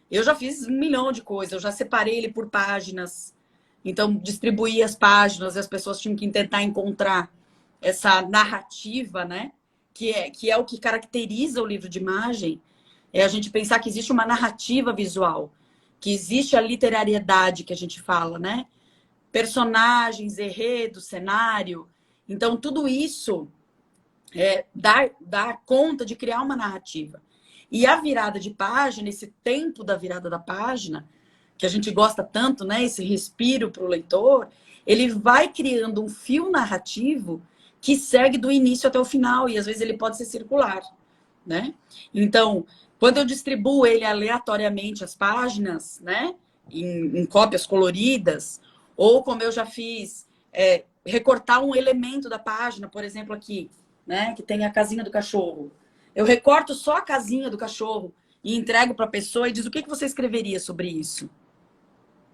Eu já fiz 1 milhão de coisas, eu já separei ele por páginas, então distribuí as páginas e as pessoas tinham que tentar encontrar essa narrativa, né? Que é o que caracteriza o livro de imagem. É a gente pensar que existe uma narrativa visual, que existe a literariedade que a gente fala, né? Personagens, enredo, cenário. Então, tudo isso dá conta de criar uma narrativa. E a virada de página, esse tempo da virada da página, que a gente gosta tanto, né? Esse respiro para o leitor, ele vai criando um fio narrativo que segue do início até o final, e às vezes ele pode ser circular, né? Então, quando eu distribuo ele aleatoriamente as páginas, né, em cópias coloridas, ou como eu já fiz, recortar um elemento da página, por exemplo, aqui, né, que tem a casinha do cachorro. Eu recorto só a casinha do cachorro e entrego para a pessoa e diz o que você escreveria sobre isso,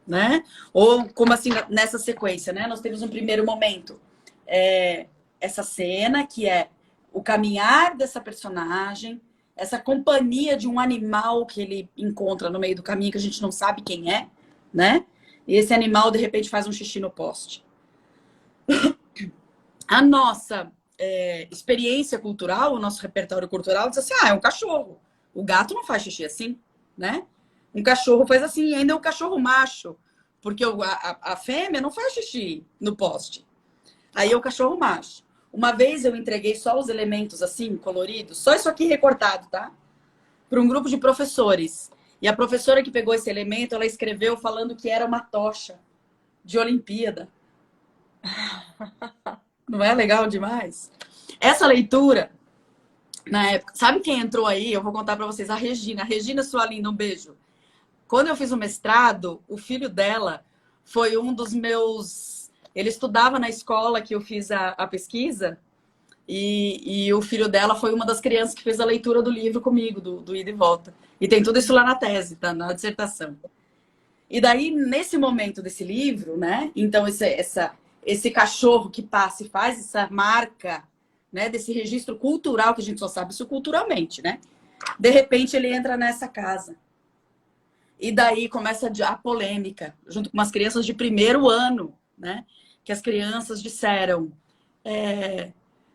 né? Ou como assim, nessa sequência, né? Nós temos um primeiro momento, essa cena que é o caminhar dessa personagem, essa companhia de um animal que ele encontra no meio do caminho, que a gente não sabe quem é, né? E esse animal, de repente, faz um xixi no poste. A nossa experiência cultural, o nosso repertório cultural diz assim, é um cachorro. O gato não faz xixi assim, né? Um cachorro faz assim, e ainda é um cachorro macho, porque a fêmea não faz xixi no poste. Aí é o cachorro macho. Uma vez eu entreguei só os elementos assim, coloridos, só isso aqui recortado, tá? Para um grupo de professores. E a professora que pegou esse elemento, ela escreveu falando que era uma tocha de Olimpíada. Não é legal demais? Essa leitura, na época, sabe quem entrou aí? Eu vou contar para vocês, a Regina. Regina, sua linda, um beijo. Quando eu fiz o mestrado, o filho dela foi um dos meus... Ele estudava na escola que eu fiz a pesquisa e o filho dela foi uma das crianças que fez a leitura do livro comigo, do Ida e Volta. E tem tudo isso lá na tese, tá? Na dissertação. E daí, nesse momento desse livro, né? Então, esse cachorro que passa e faz essa marca, né? Desse registro cultural, que a gente só sabe isso culturalmente, né? De repente, ele entra nessa casa. E daí começa a polêmica, junto com umas crianças de primeiro ano, né? Que as crianças disseram,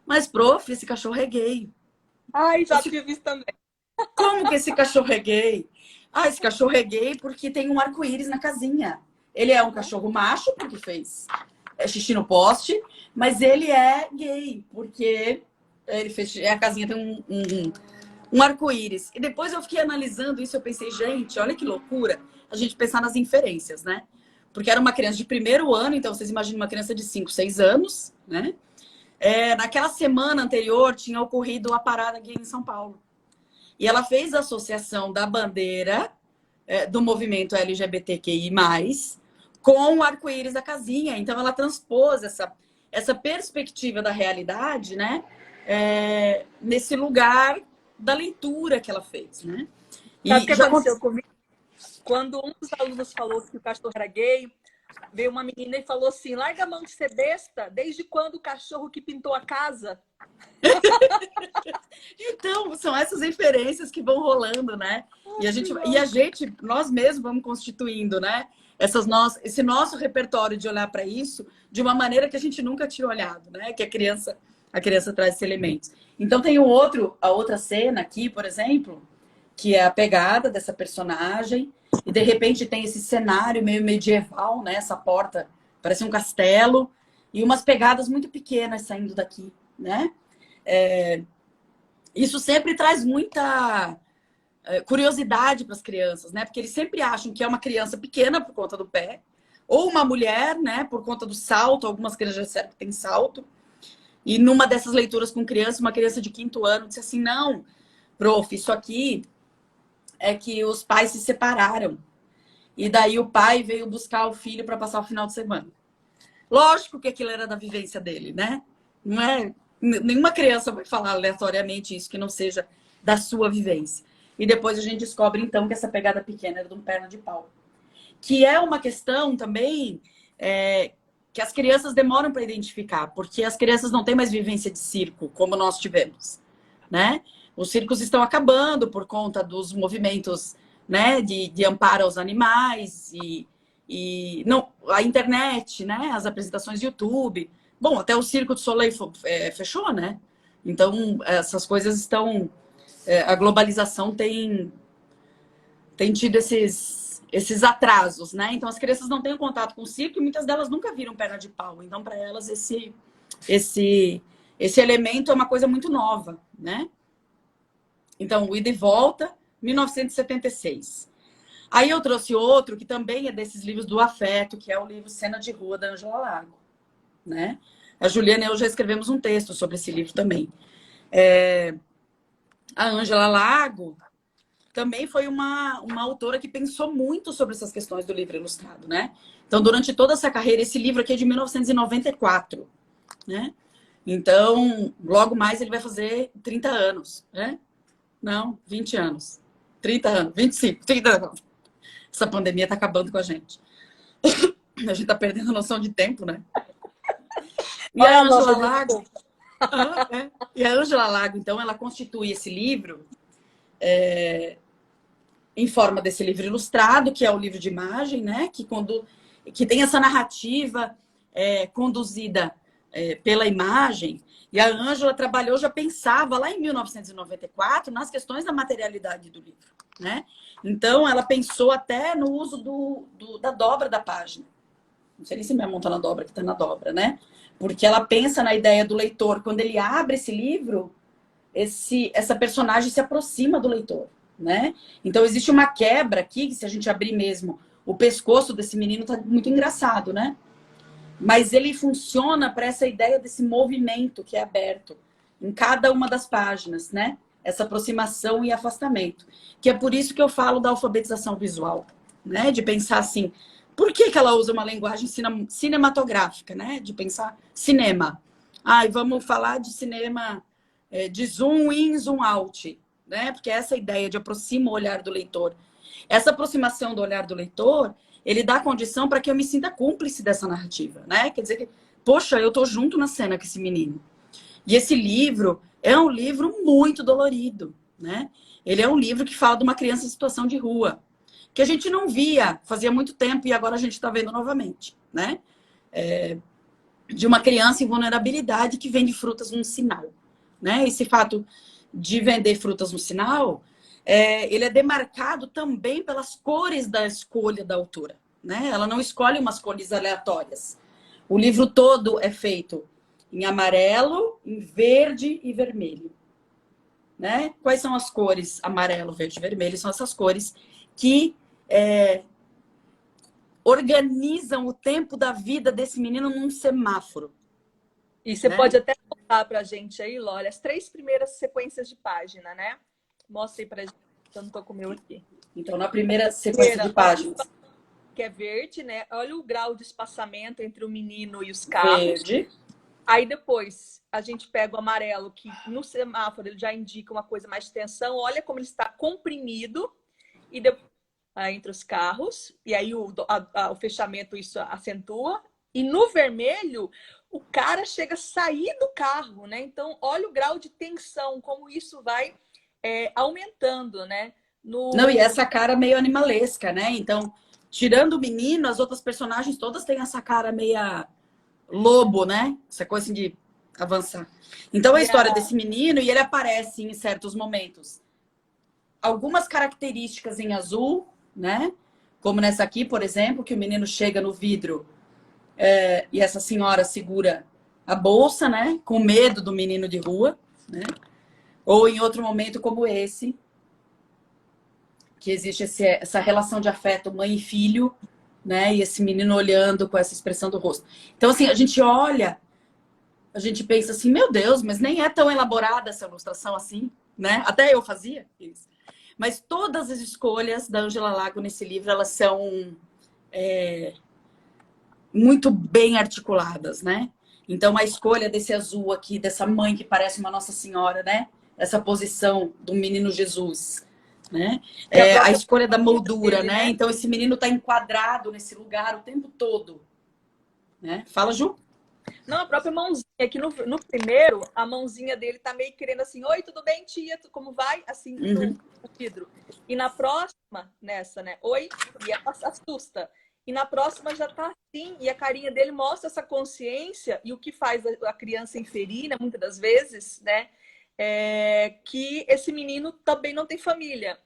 mas prof, esse cachorro é gay. Ai, já Esse- tinha visto também. Como que esse cachorro é gay? Ah, esse cachorro é gay porque tem um arco-íris na casinha. Ele é um cachorro macho, porque fez xixi no poste, mas ele é gay, porque ele fez, a casinha tem um arco-íris. E depois eu fiquei analisando isso, eu pensei, gente, olha que loucura a gente pensar nas inferências, né? Porque era uma criança de primeiro ano, então vocês imaginam uma criança de 5, 6 anos, né? Naquela semana anterior tinha ocorrido a parada gay em São Paulo. E ela fez a associação da bandeira do movimento LGBTQI+, com o arco-íris da casinha. Então ela transpôs essa perspectiva da realidade, né? Nesse lugar da leitura que ela fez, né? Sabe o E que já aconteceu comigo? Quando um dos alunos falou que o cachorro era gay, veio uma menina e falou assim: larga a mão de ser besta, desde quando o cachorro que pintou a casa? Então, são essas inferências que vão rolando, né? Nós mesmos vamos constituindo, né? Esse nosso repertório de olhar para isso de uma maneira que a gente nunca tinha olhado, né? Que a criança traz esses elementos. Então tem a outra cena aqui, por exemplo, que é a pegada dessa personagem, e de repente tem esse cenário meio medieval, né? Essa porta parece um castelo, e umas pegadas muito pequenas saindo daqui, né? Isso sempre traz muita curiosidade para as crianças, né? Porque eles sempre acham que é uma criança pequena por conta do pé, ou uma mulher, né? Por conta do salto. Algumas crianças já disseram que tem salto. E numa dessas leituras com criança, uma criança de 5º ano disse assim: não, prof, isso aqui é que os pais se separaram. E daí o pai veio buscar o filho para passar o final de semana. Lógico que aquilo era da vivência dele, né? Não é. Nenhuma criança vai falar aleatoriamente isso que não seja da sua vivência. E depois a gente descobre, então, que essa pegada pequena era de um perna de pau. Que é uma questão também que as crianças demoram para identificar, porque as crianças não têm mais vivência de circo, como nós tivemos, né? Os circos estão acabando por conta dos movimentos, né, de amparo aos animais e não, a internet, né, as apresentações do YouTube. Bom, até o Circo de Soleil fechou, né? Então, essas coisas estão... a globalização tem tido esses atrasos, né? Então, as crianças não têm contato com o circo e muitas delas nunca viram perna de pau. Então, para elas, esse elemento é uma coisa muito nova, né? Então, o Ida e Volta, 1976. Aí eu trouxe outro que também é desses livros do afeto, que é o livro Cena de Rua, da Ângela Lago, né? A Juliana e eu já escrevemos um texto sobre esse livro também. A Ângela Lago também foi uma autora que pensou muito sobre essas questões do livro ilustrado, né? Então, durante toda essa carreira, esse livro aqui é de 1994, né? Então, logo mais ele vai fazer 30 anos, né? Não, 20 anos. 30 anos, 25, 30 anos. Essa pandemia tá acabando com a gente. A gente tá perdendo a noção de tempo, né? E a Ângela Lago... E a Ângela Lago, então, ela constitui esse livro em forma desse livro ilustrado, que é o livro de imagem, né? Que tem essa narrativa conduzida pela imagem. E a Ângela trabalhou, já pensava lá em 1994 nas questões da materialidade do livro, né? Então, ela pensou até no uso da dobra da página. Não sei nem se minha mão tá na dobra, que tá na dobra, né? Porque ela pensa na ideia do leitor. Quando ele abre esse livro, essa personagem se aproxima do leitor, né? Então, existe uma quebra aqui, que se a gente abrir mesmo, o pescoço desse menino tá muito engraçado, né? Mas ele funciona para essa ideia desse movimento que é aberto em cada uma das páginas, né? Essa aproximação e afastamento. Que é por isso que eu falo da alfabetização visual, né? De pensar assim, por que ela usa uma linguagem cinematográfica, né? De pensar cinema. Vamos falar de cinema de zoom in, zoom out, né? Porque essa ideia de aproxima o olhar do leitor. Essa aproximação do olhar do leitor, ele dá condição para que eu me sinta cúmplice dessa narrativa, né? Quer dizer que, poxa, eu tô junto na cena com esse menino. E esse livro é um livro muito dolorido, né? Ele é um livro que fala de uma criança em situação de rua, que a gente não via fazia muito tempo e agora a gente está vendo novamente, né? De uma criança em vulnerabilidade que vende frutas num sinal, né? Esse fato de vender frutas no sinal, ele é demarcado também pelas cores da escolha da autora, né? Ela não escolhe umas cores aleatórias. O livro todo é feito em amarelo, em verde e vermelho, né? Quais são as cores? Amarelo, verde e vermelho são essas cores que organizam o tempo da vida desse menino num semáforo. E você né? pode até contar pra gente aí, Lore, as 3 primeiras sequências de página, né? Mostra aí pra gente, eu não tô com o meu aqui. Então, na primeira sequência de páginas. Que é verde, né? Olha o grau de espaçamento entre o menino e os carros. Verde. Aí depois a gente pega o amarelo, que no semáforo ele já indica uma coisa mais de tensão. Olha como ele está comprimido e depois, entre os carros. E aí o fechamento isso acentua. E no vermelho, o cara chega a sair do carro, né? Então, olha o grau de tensão, como isso vai aumentando, né? Não, e essa cara meio animalesca, né? Então, tirando o menino, as outras personagens todas têm essa cara meia lobo, né? Essa coisa assim de avançar. Então, a história desse menino, e ele aparece em certos momentos. Algumas características em azul, né? Como nessa aqui, por exemplo, que o menino chega no vidro e essa senhora segura a bolsa, né? Com medo do menino de rua, né? Ou em outro momento como esse, que existe essa relação de afeto mãe e filho, né? E esse menino olhando com essa expressão do rosto. Então, assim, a gente olha, a gente pensa assim, meu Deus, mas nem é tão elaborada essa ilustração assim, né? Até eu fazia isso. Mas todas as escolhas da Ângela Lago nesse livro, elas são muito bem articuladas, né? Então, a escolha desse azul aqui, dessa mãe que parece uma Nossa Senhora, né? Essa posição do menino Jesus, né? A escolha da moldura, dele, né? Então, esse menino está enquadrado nesse lugar o tempo todo, né? Fala, Ju. Não, a própria mãozinha, que no primeiro, a mãozinha dele tá meio querendo assim, oi, tudo bem, tia? Como vai? Assim, no vidro. E na próxima, nessa, né? Oi, e ela assusta. E na próxima já tá assim, e a carinha dele mostra essa consciência, e o que faz a criança inferir, né, muitas das vezes, né? Que esse menino também não tem família.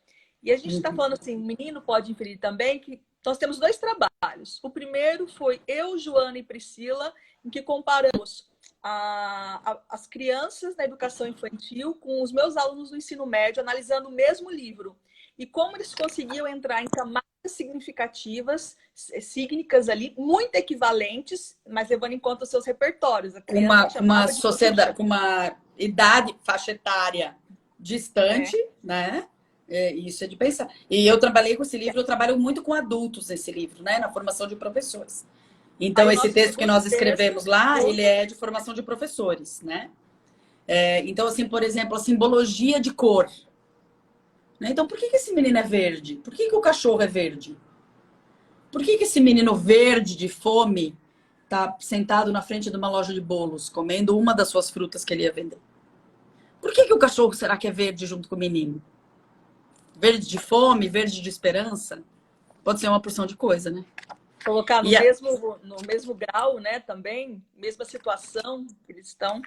E a gente está falando assim, o menino pode inferir também que nós temos 2 trabalhos. O primeiro foi eu, Joana e Priscila, em que comparamos as crianças na educação infantil com os meus alunos no ensino médio, analisando o mesmo livro. E como eles conseguiam entrar em camadas significativas, cígnicas ali, muito equivalentes, mas levando em conta os seus repertórios. Uma sociedade, com uma idade, faixa etária distante, né? Isso é de pensar. E eu trabalhei com esse livro, eu trabalho muito com adultos nesse livro, né? Na formação de professores. Então, aí, esse texto que nós escrevemos lá, ele é de formação de professores, né? Então, assim, por exemplo, a simbologia de cor. Né? Então, por que esse menino é verde? Por que o cachorro é verde? Por que esse menino verde de fome tá sentado na frente de uma loja de bolos, comendo uma das suas frutas que ele ia vender? Por que o cachorro será que é verde junto com o menino? Verde de fome, verde de esperança? Pode ser uma porção de coisa, né? Colocar no mesmo grau, né? Também, mesma situação que eles estão.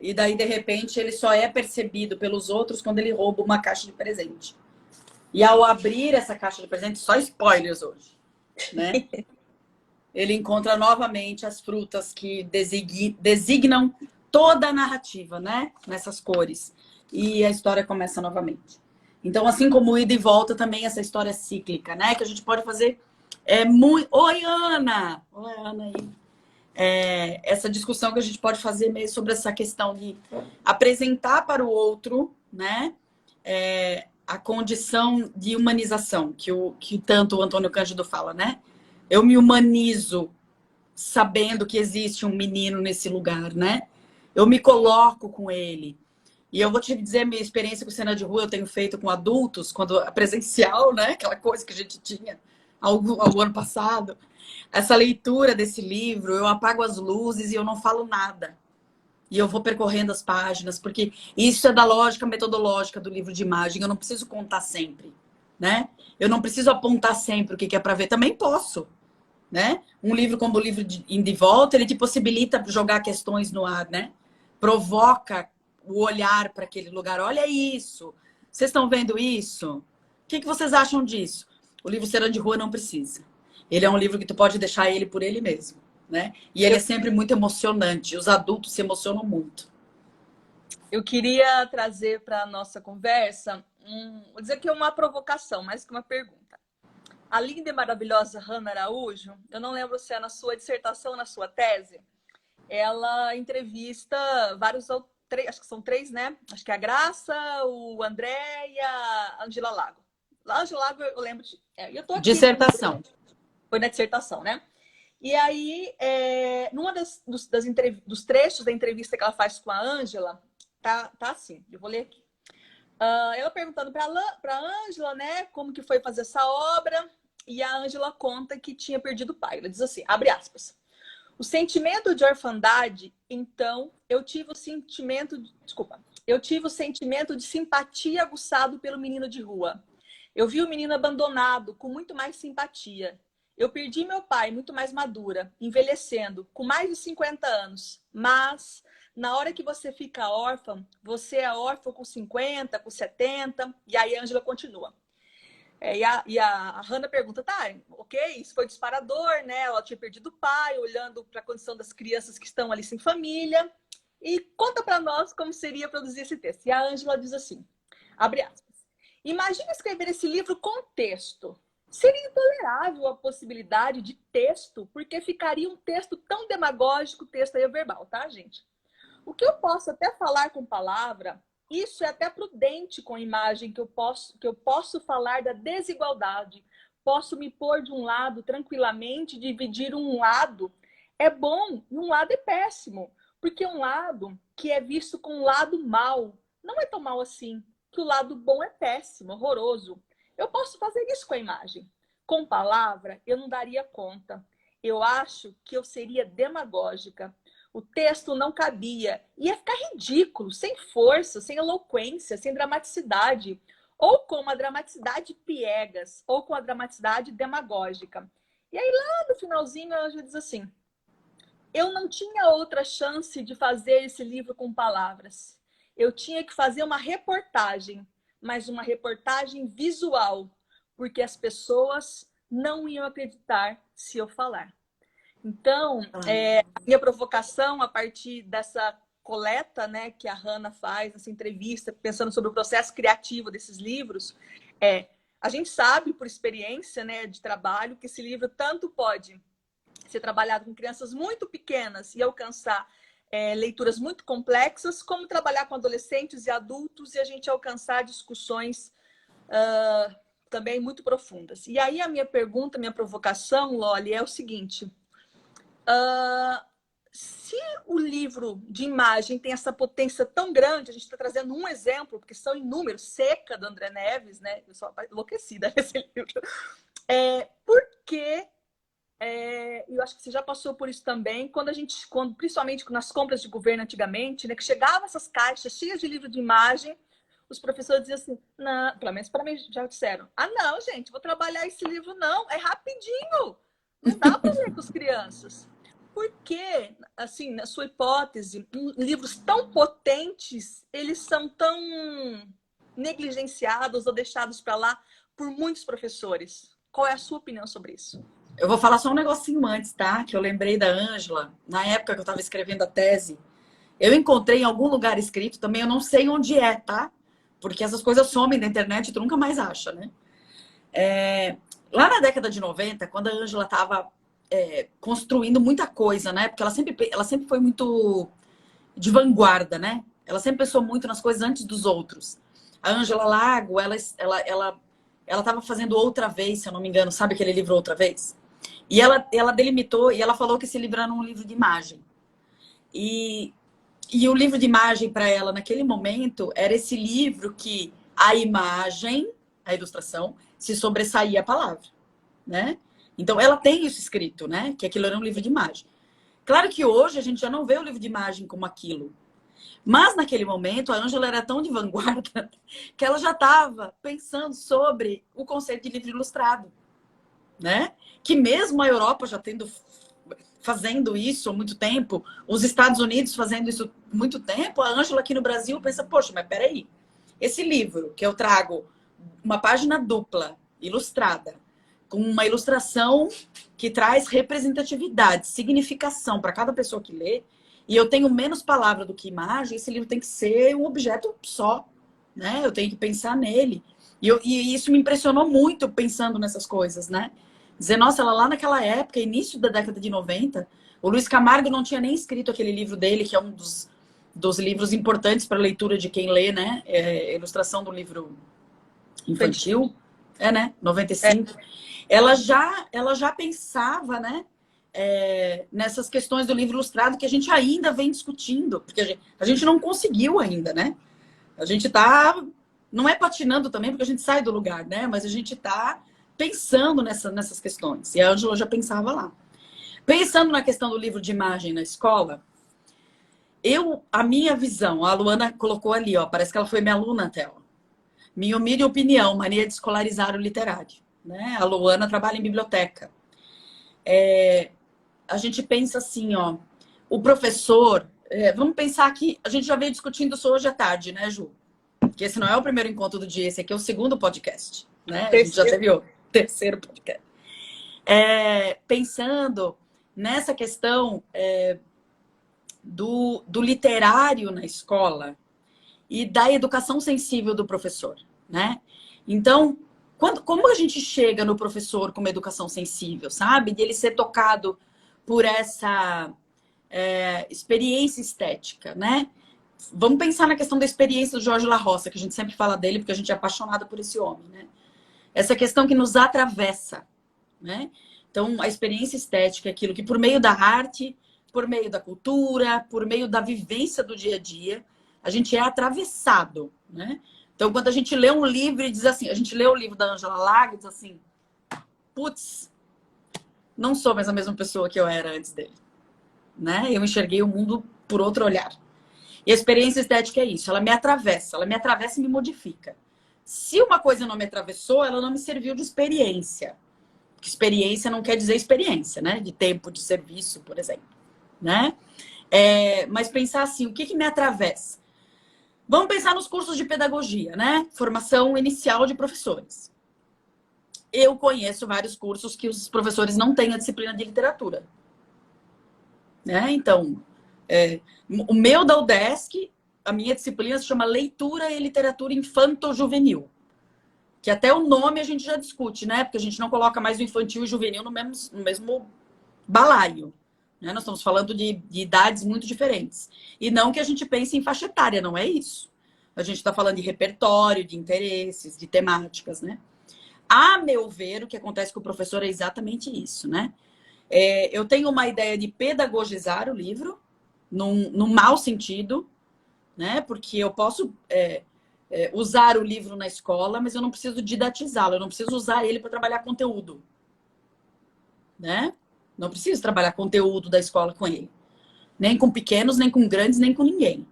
E daí, de repente, ele só é percebido pelos outros quando ele rouba uma caixa de presente. E ao abrir essa caixa de presente, só spoilers hoje, né? Ele encontra novamente as frutas que designam toda a narrativa, né? Nessas cores. E a história começa novamente. Então, assim como ida e volta, também essa história cíclica, né? Que a gente pode fazer Oi, Ana! Oi, Ana aí. Essa discussão que a gente pode fazer meio sobre essa questão de apresentar para o outro, né? A condição de humanização, que tanto o Antônio Cândido fala, né? Eu me humanizo sabendo que existe um menino nesse lugar, né? Eu me coloco com ele. E eu vou te dizer, minha experiência com cena de rua eu tenho feito com adultos, quando a presencial, né? Aquela coisa que a gente tinha ao ano passado. Essa leitura desse livro, eu apago as luzes e eu não falo nada. E eu vou percorrendo as páginas, porque isso é da lógica metodológica do livro de imagem. Eu não preciso contar sempre, né? Eu não preciso apontar sempre o que é para ver. Também posso, né? Um livro como o livro de Ida e Volta, ele te possibilita jogar questões no ar, né? provoca o olhar para aquele lugar. Olha isso! Vocês estão vendo isso? O que vocês acham disso? O livro Cera de Rua não precisa. Ele é um livro que tu pode deixar ele por ele mesmo, né? E ele é sempre muito emocionante. Os adultos se emocionam muito. Eu queria trazer para a nossa conversa, vou dizer que é uma provocação, mais que uma pergunta. A linda e maravilhosa Hannah Araújo, eu não lembro se é na sua dissertação, na sua tese, ela entrevista vários, acho que são 3, né? Acho que é a Graça, o André e a Angela Lago. A Angela Lago, eu lembro de... eu tô aqui, dissertação. Foi na dissertação, né? E aí, numa dos trechos da entrevista que ela faz com a Ângela, tá assim, eu vou ler aqui. Ela perguntando para a Ângela, né, como que foi fazer essa obra, e a Ângela conta que tinha perdido o pai. Ela diz assim, abre aspas, o sentimento de orfandade, então, eu tive o sentimento de simpatia aguçado pelo menino de rua. Eu vi o menino abandonado, com muito mais simpatia. Eu perdi meu pai muito mais madura, envelhecendo, com mais de 50 anos. Mas, na hora que você fica órfã, você é órfã com 50, com 70. E aí a Ângela continua. E a Hannah pergunta, tá, ok, isso foi disparador, né? Ela tinha perdido o pai, olhando para a condição das crianças que estão ali sem família. E conta para nós como seria produzir esse texto. E a Ângela diz assim, abre aspas, imagina escrever esse livro com texto. Seria intolerável a possibilidade de texto, porque ficaria um texto tão demagógico, texto aí é verbal, tá, gente? O que eu posso até falar com palavra, isso é até prudente com imagem, que eu posso falar da desigualdade, posso me pôr de um lado tranquilamente, dividir um lado é bom e um lado é péssimo, porque um lado que é visto com um lado mal, não é tão mal assim, que o lado bom é péssimo, horroroso. Eu posso fazer isso com a imagem. Com palavra, eu não daria conta. Eu acho que eu seria demagógica. O texto não cabia. Ia ficar ridículo, sem força, sem eloquência, sem dramaticidade. Ou com uma dramaticidade piegas, ou com a dramaticidade demagógica. E aí, lá no finalzinho, a Ângela diz assim, eu não tinha outra chance de fazer esse livro com palavras. Eu tinha que fazer uma reportagem, mas uma reportagem visual, porque as pessoas não iam acreditar se eu falar. Então, a minha provocação a partir dessa coleta, né, que a Hannah faz, essa entrevista, pensando sobre o processo criativo desses livros, a gente sabe, por experiência, né, de trabalho, que esse livro tanto pode ser trabalhado com crianças muito pequenas e alcançar leituras muito complexas, como trabalhar com adolescentes e adultos e a gente alcançar discussões também muito profundas. E aí a minha pergunta, minha provocação, Loli, é o seguinte, se o livro de imagem tem essa potência tão grande, a gente está trazendo um exemplo, porque são inúmeros, Seca, do André Neves, né? Eu sou enlouquecida nesse livro. Por que eu acho que você já passou por isso também, principalmente nas compras de governo antigamente, né, que chegavam essas caixas cheias de livro de imagem, os professores diziam assim, não, pelo menos para mim já disseram, não, gente, vou trabalhar esse livro não, é rapidinho, não dá para ler com as crianças. Por que, assim, na sua hipótese, livros tão potentes, eles são tão negligenciados ou deixados para lá por muitos professores? Qual é a sua opinião sobre isso? Eu vou falar só um negocinho antes, tá? Que eu lembrei da Ângela, na época que eu estava escrevendo a tese. Eu encontrei em algum lugar escrito, também eu não sei onde é, tá? Porque essas coisas somem da internet e tu nunca mais acha, né? Lá na década de 90, quando a Ângela estava construindo muita coisa, né? Porque ela sempre foi muito de vanguarda, né? Ela sempre pensou muito nas coisas antes dos outros. A Ângela Lago, ela estava fazendo Outra Vez, se eu não me engano. Sabe aquele livro Outra Vez? E ela delimitou, e ela falou que esse livro era um livro de imagem. E o livro de imagem para ela, naquele momento, era esse livro que a imagem, a ilustração, se sobressaía a palavra, né? Então, ela tem isso escrito, né? Que aquilo era um livro de imagem. Claro que hoje a gente já não vê o livro de imagem como aquilo. Mas, naquele momento, a Ângela era tão de vanguarda que ela já estava pensando sobre o conceito de livro ilustrado, né? Que mesmo a Europa já tendo fazendo isso há muito tempo, os Estados Unidos fazendo isso há muito tempo, a Ângela aqui no Brasil pensa, poxa, mas peraí, esse livro que eu trago uma página dupla, ilustrada, com uma ilustração que traz representatividade, significação para cada pessoa que lê, e eu tenho menos palavra do que imagem, esse livro tem que ser um objeto só, né? Eu tenho que pensar nele. E isso me impressionou muito pensando nessas coisas, né? Dizer, nossa, ela lá naquela época, início da década de 90, o Luiz Camargo não tinha nem escrito aquele livro dele, que é um dos livros importantes para a leitura de quem lê, né? Ilustração do livro infantil, né? 95. Ela já pensava, né? Nessas questões do livro ilustrado que a gente ainda vem discutindo, porque a gente não conseguiu ainda, né? A gente tá, não é patinando também, porque a gente sai do lugar, né? Mas a gente tá pensando nessas questões. E a Ângela já pensava lá. Pensando na questão do livro de imagem na escola, a minha visão, a Luana colocou ali, ó, parece que ela foi minha aluna até, ó. Minha humilde opinião, mania de escolarizar o literário, né? A Luana trabalha em biblioteca. A gente pensa assim, ó, o professor, vamos pensar que a gente já veio discutindo isso hoje à tarde, né, Ju? Porque esse não é o primeiro encontro do dia, esse aqui é o segundo podcast, né? A gente já teve o terceiro podcast. Pensando nessa questão do literário na escola e da educação sensível do professor, né? Então, como a gente chega no professor com uma educação sensível, sabe? De ele ser tocado por essa experiência estética, né? Vamos pensar na questão da experiência do Jorge La Roça, que a gente sempre fala dele, porque a gente é apaixonada por esse homem, né? Essa questão que nos atravessa, né? Então, a experiência estética é aquilo que, por meio da arte, por meio da cultura, por meio da vivência do dia a dia, a gente é atravessado, né? Então, quando a gente lê um livro e diz assim, a gente lê o livro da Ângela Lago e diz assim, putz, não sou mais a mesma pessoa que eu era antes dele, né? Eu enxerguei o mundo por outro olhar. E a experiência estética é isso, ela me atravessa e me modifica. Se uma coisa não me atravessou, ela não me serviu de experiência. Porque experiência não quer dizer experiência, né? De tempo de serviço, por exemplo, né? Mas pensar assim, o que me atravessa? Vamos pensar nos cursos de pedagogia, né? Formação inicial de professores. Eu conheço vários cursos que os professores não têm a disciplina de literatura, né? Então, o meu da UDESC, a minha disciplina se chama Leitura e Literatura Infanto-Juvenil. Que até o nome a gente já discute, né? Porque a gente não coloca mais o infantil e o juvenil no mesmo balaio, né? Nós estamos falando de idades muito diferentes. E não que a gente pense em faixa etária, não é isso. A gente está falando de repertório, de interesses, de temáticas, né? A meu ver, o que acontece com o professor é exatamente isso, né? Eu tenho uma ideia de pedagogizar o livro, num mau sentido, né? Porque eu posso usar o livro na escola, mas eu não preciso didatizá-lo, eu não preciso usar ele para trabalhar conteúdo, né? Não preciso trabalhar conteúdo da escola com ele. Nem com pequenos, nem com grandes, nem com ninguém.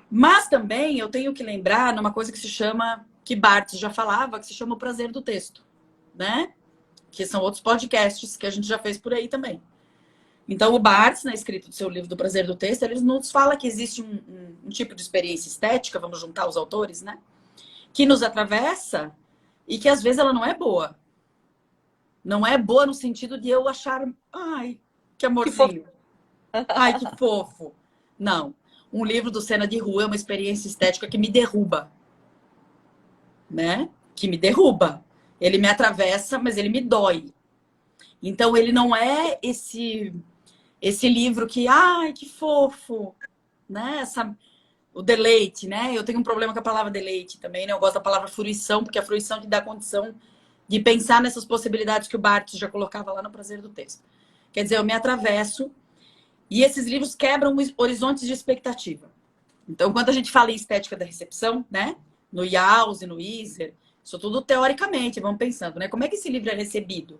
Mas também eu tenho que lembrar numa coisa que se chama, que Barthes já falava, que se chama o prazer do texto, né? Que são outros podcasts que a gente já fez por aí também. Então, o Barthes, na escrita do seu livro do Prazer do Texto, ele nos fala que existe um tipo de experiência estética, vamos juntar os autores, né? Que nos atravessa e que às vezes ela não é boa. Não é boa no sentido de eu achar, ai, que amorzinho. Ai, que fofo. Não. Um livro do Cena de Rua é uma experiência estética que me derruba. Né? Que me derruba. Ele me atravessa, mas ele me dói. Então, ele não é esse livro que, ai, que fofo, né? O deleite, né? Eu tenho um problema com a palavra deleite também, né? Eu gosto da palavra fruição, porque a fruição te dá condição de pensar nessas possibilidades que o Barthes já colocava lá no Prazer do Texto. Quer dizer, eu me atravesso e esses livros quebram horizontes de expectativa. Então, quando a gente fala em estética da recepção, né? No Yaus e no Iser, isso tudo teoricamente, vamos pensando, né? Como é que esse livro é recebido?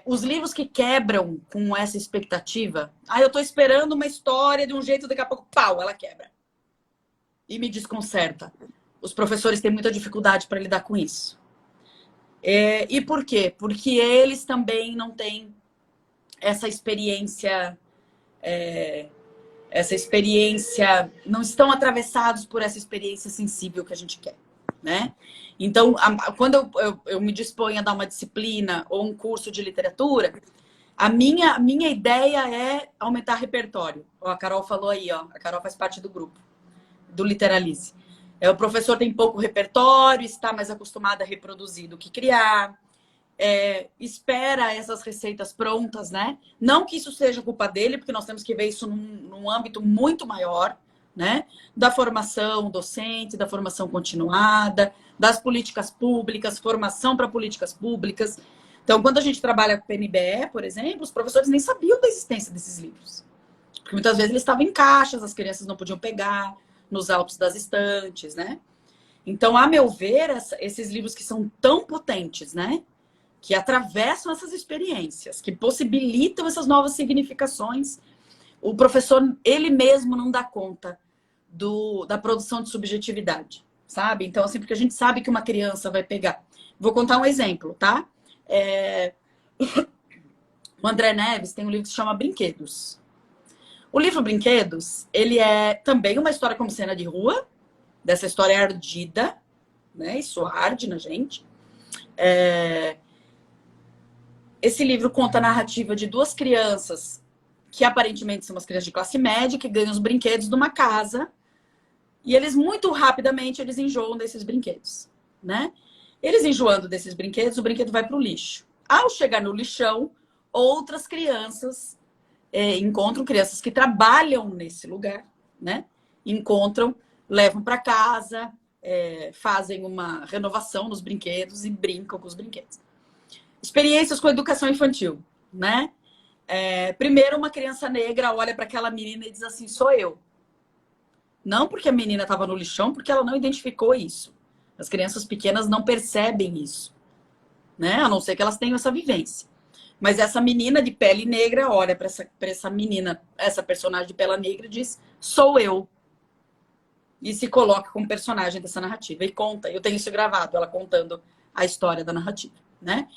Os livros que quebram com essa expectativa, eu estou esperando uma história de um jeito, daqui a pouco, pau, ela quebra. E me desconcerta. Os professores têm muita dificuldade para lidar com isso. E por quê? Porque eles também não têm essa experiência, não estão atravessados por essa experiência sensível que a gente quer, né? Então, quando eu me disponho a dar uma disciplina ou um curso de literatura, a minha ideia é aumentar repertório. Ó, a Carol falou aí, ó, a Carol faz parte do grupo, do Literalize. O professor tem pouco repertório, está mais acostumado a reproduzir do que criar, espera essas receitas prontas, né? Não que isso seja culpa dele, porque nós temos que ver isso num âmbito muito maior, né? Da formação docente, da formação continuada, das políticas públicas, formação para políticas públicas. Então, quando a gente trabalha com o PNBE, por exemplo, os professores nem sabiam da existência desses livros. Porque muitas vezes eles estavam em caixas, as crianças não podiam pegar nos altos das estantes, né? Então, a meu ver, esses livros que são tão potentes, né? Que atravessam essas experiências, que possibilitam essas novas significações, o professor, ele mesmo não dá conta da produção de subjetividade, sabe? Então, assim, porque a gente sabe que uma criança vai pegar. Vou contar um exemplo, tá? O André Neves tem um livro que se chama Brinquedos. O livro Brinquedos, ele é também uma história como cena de rua, dessa história ardida, né? Isso arde na gente. Esse livro conta a narrativa de duas crianças que aparentemente são umas crianças de classe média, que ganham os brinquedos de uma casa, e eles muito rapidamente eles enjoam desses brinquedos, né? Eles enjoando desses brinquedos, o brinquedo vai para o lixo. Ao chegar no lixão, outras crianças encontram crianças que trabalham nesse lugar, né? Encontram, levam para casa, fazem uma renovação nos brinquedos e brincam com os brinquedos. Experiências com educação infantil, né? Primeiro, uma criança negra olha para aquela menina e diz assim, sou eu. Não porque a menina estava no lixão, porque ela não identificou isso. As crianças pequenas não percebem isso, né? A não ser que elas tenham essa vivência. Mas essa menina de pele negra olha para essa menina, essa personagem de pele negra e diz, sou eu. E se coloca como personagem dessa narrativa. E conta, eu tenho isso gravado, ela contando a história da narrativa, né?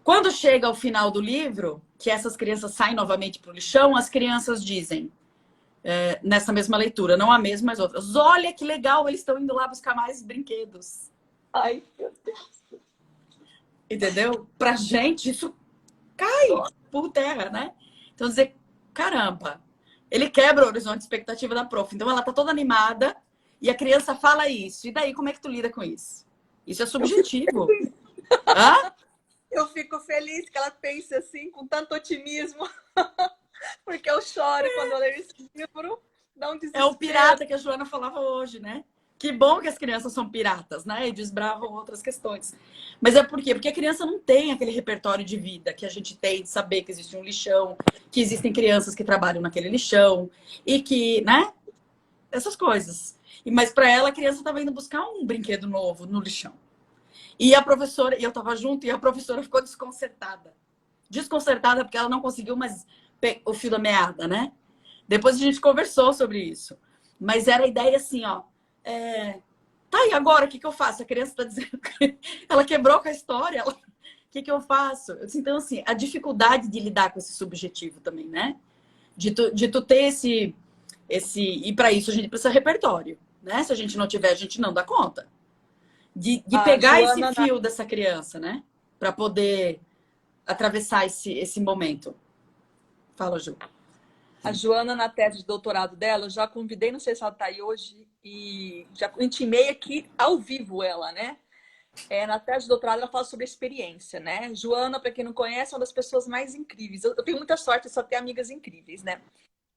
Quando chega ao final do livro, que essas crianças saem novamente para o lixão, as crianças dizem, nessa mesma leitura, não a mesma, mas outras, olha que legal, eles estão indo lá buscar mais brinquedos. Ai, meu Deus. Entendeu? Pra gente, isso cai por terra, né? Então, dizer, caramba, ele quebra o horizonte de expectativa da prof. Então, ela tá toda animada e a criança fala isso. E daí, como é que tu lida com isso? Isso é subjetivo. Hã? Eu fico feliz que ela pense assim, com tanto otimismo. Porque eu choro quando eu leio esse livro. Dá um desespero. É o pirata que a Joana falava hoje, né? Que bom que as crianças são piratas, né? E desbravam outras questões. Mas é por quê? Porque a criança não tem aquele repertório de vida que a gente tem, de saber que existe um lixão, que existem crianças que trabalham naquele lixão, e que, né? Essas coisas. Mas para ela, a criança estava indo buscar um brinquedo novo no lixão. E a professora, e eu estava junto, e a professora ficou desconcertada. Desconcertada porque ela não conseguiu mais o fio da meada, né? Depois a gente conversou sobre isso. Mas era a ideia assim, ó. Tá, e agora o que eu faço? A criança está dizendo que ela quebrou com a história. O que eu faço? Então, assim, a dificuldade de lidar com esse subjetivo também, né? De tu ter esse... E para isso a gente precisa de repertório, né? Se a gente não tiver, a gente não dá conta. De pegar esse fio dessa criança, né? Para poder atravessar esse momento. Fala, Ju. A Joana, na tese de doutorado dela, eu já convidei, não sei se ela está aí hoje, e já intimei aqui ao vivo ela, né? Na tese de doutorado, ela fala sobre experiência, né? Joana, para quem não conhece, é uma das pessoas mais incríveis. Eu tenho muita sorte de só ter amigas incríveis, né?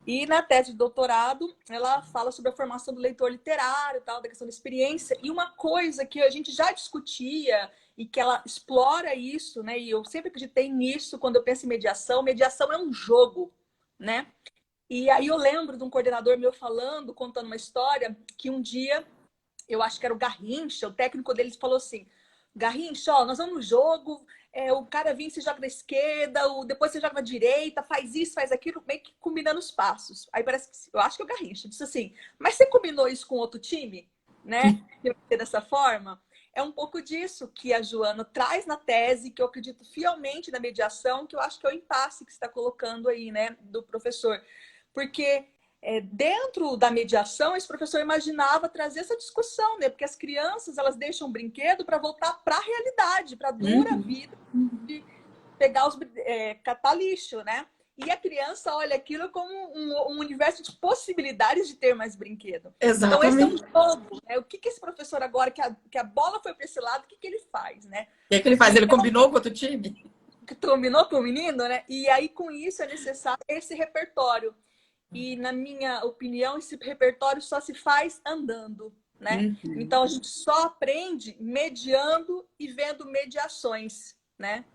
E na tese de doutorado, ela fala sobre a formação do leitor literário, tal, da questão da experiência. E uma coisa que a gente já discutia e que ela explora isso, né? E eu sempre acreditei nisso quando eu penso em mediação. Mediação é um jogo, né? E aí eu lembro de um coordenador meu falando, contando uma história, que um dia, eu acho que era o Garrincha, o técnico deles falou assim, Garrincha, ó, nós vamos no jogo, o cara vem, se joga da esquerda, depois você joga da direita, faz isso, faz aquilo, meio que combinando os passos. Aí parece que, eu acho que é o Garrincha, disse assim, mas você combinou isso com outro time, né? De ser dessa forma? é um pouco disso que a Joana traz na tese, que eu acredito fielmente na mediação, que eu acho que é o impasse que você está colocando aí, né, do professor. Porque dentro da mediação, esse professor imaginava trazer essa discussão, né? Porque as crianças, elas deixam o brinquedo para voltar para a realidade, para a dura vida de pegar catar lixo, né? E a criança olha aquilo como um universo de possibilidades de ter mais brinquedo. Exatamente. Então, esse é um jogo, né? O que esse professor agora, que a bola foi para esse lado, o que ele faz, né? O que ele faz? Ele combinou com outro time? Combinou com o menino, né? E aí, com isso, é necessário esse repertório. E, na minha opinião, esse repertório só se faz andando, né? Então, a gente só aprende mediando e vendo mediações, né?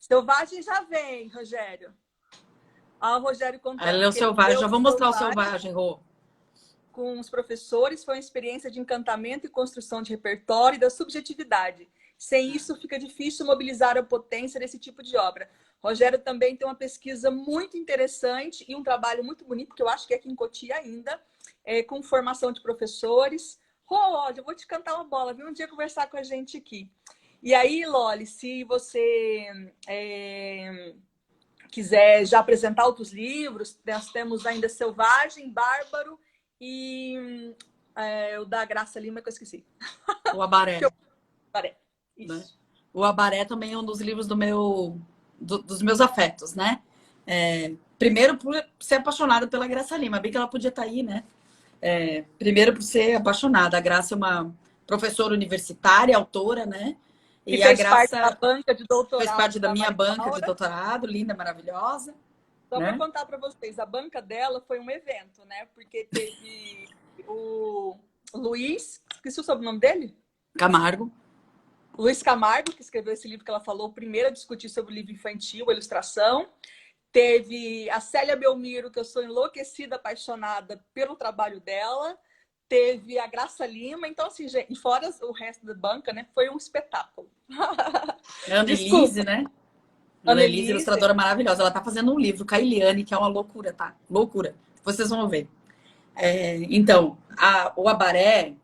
Selvagem já vem, Rogério. Ah, o Rogério contando. Ele é o Selvagem. Já vou mostrar o Selvagem, Rô. Com os professores, foi uma experiência de encantamento e construção de repertório e da subjetividade. Sem isso, fica difícil mobilizar a potência desse tipo de obra. Rogério também tem uma pesquisa muito interessante e um trabalho muito bonito, que eu acho que é aqui em Cotia ainda, com formação de professores. Rô, eu vou te cantar uma bola, vem um dia conversar com a gente aqui. E aí, Loli, se você quiser já apresentar outros livros, nós temos ainda Selvagem, Bárbaro e o da Graça Lima, que eu esqueci. O Abaré. Abaré. Isso. Né? O Abaré também é um dos livros dos meus afetos, né? Primeiro por ser apaixonada pela Graça Lima, bem que ela podia estar aí, né? Primeiro por ser apaixonada. A Graça é uma professora universitária, autora, né? E a Graça parte da banca de doutorado. Fez parte da minha banca de doutorado, linda, maravilhosa. Só para contar para vocês, a banca dela foi um evento, né? Porque teve o Luiz, esqueci o sobrenome dele? Camargo. Luiz Camargo, que escreveu esse livro que ela falou, o primeiro a discutir sobre o livro infantil, a ilustração. Teve a Célia Belmiro, que eu sou enlouquecida, apaixonada pelo trabalho dela. Teve a Graça Lima. Então, assim, gente, e fora o resto da banca, né? Foi um espetáculo. Ana Elise, né? Ana Elise, ilustradora maravilhosa. Ela tá fazendo um livro com a Eliane, que é uma loucura, tá? Loucura. Vocês vão ver. Então, o Abaré...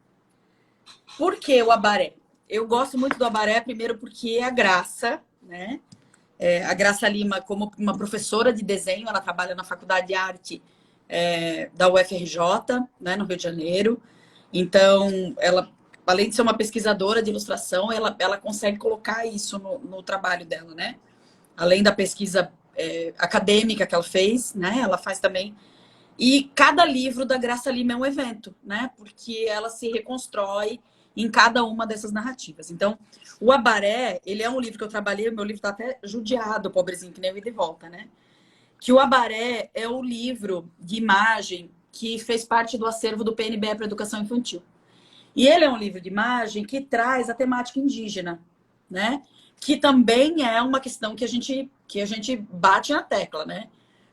Por que o Abaré? Eu gosto muito do Abaré, primeiro porque a Graça, né? A Graça Lima, como uma professora de desenho, ela trabalha na Faculdade de Arte da UFRJ, né, no Rio de Janeiro. Então, ela, além de ser uma pesquisadora de ilustração, ela consegue colocar isso no trabalho dela, né? Além da pesquisa acadêmica que ela fez, né? Ela faz também. E cada livro da Graça Lima é um evento, né? Porque ela se reconstrói em cada uma dessas narrativas. Então, o Abaré, ele é um livro que eu trabalhei, o meu livro está até judiado, pobrezinho, que nem eu ir de volta, né? Que o Abaré é o livro de imagem que fez parte do acervo do PNBE para Educação Infantil. E ele é um livro de imagem que traz a temática indígena, né? Que também é uma questão que a gente bate na tecla, né?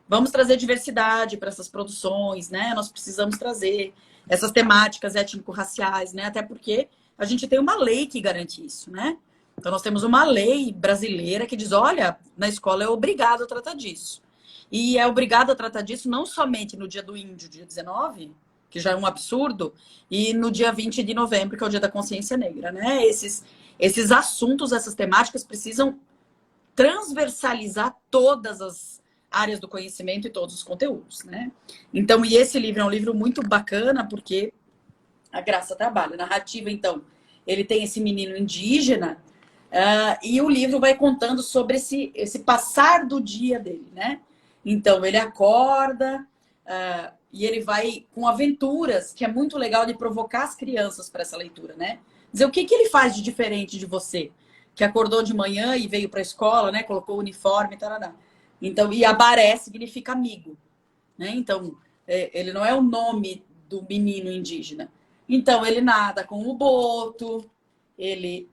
Vamos trazer diversidade para essas produções, né? Nós precisamos trazer essas temáticas étnico-raciais, né? Até porque a gente tem uma lei que garante isso, né? Então, nós temos uma lei brasileira que diz, olha, na escola é obrigado a tratar disso. E é obrigado a tratar disso não somente no dia do índio, dia 19, que já é um absurdo, e no dia 20 de novembro, que é o dia da consciência negra, né? Esses assuntos, essas temáticas precisam transversalizar todas as áreas do conhecimento e todos os conteúdos, né? Então, e esse livro é um livro muito bacana, porque a Graça trabalha. Narrativa, então, ele tem esse menino indígena, e o livro vai contando sobre esse passar do dia dele, né? Então, ele acorda, e ele vai com aventuras, que é muito legal de provocar as crianças para essa leitura, né? Dizer, o que ele faz de diferente de você? Que acordou de manhã e veio para a escola, né? Colocou o uniforme, tarará. Então, e Abaré significa amigo, né? Então, ele não é o nome do menino indígena. Então, ele nada com o boto, ele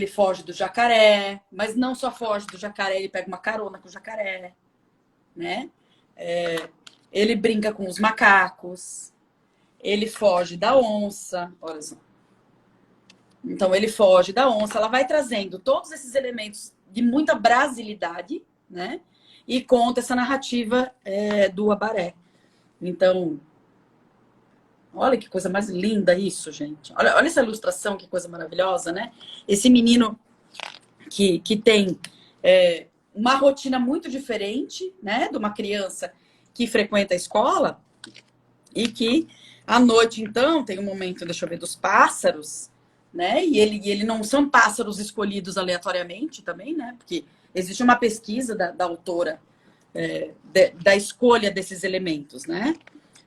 foge do jacaré, mas não só foge do jacaré, ele pega uma carona com o jacaré, né? Ele brinca com os macacos, ele foge da onça, olha só. Então, ele foge da onça, ela vai trazendo todos esses elementos de muita brasilidade, né? E conta essa narrativa do Abaré. Então, Olha que coisa mais linda isso, gente. Olha essa ilustração, que coisa maravilhosa, né? Esse menino que tem uma rotina muito diferente, né? De uma criança que frequenta a escola e que à noite, então, tem um momento, deixa eu ver, dos pássaros, né? E ele não são pássaros escolhidos aleatoriamente também, né? Porque existe uma pesquisa da autora da escolha desses elementos, né?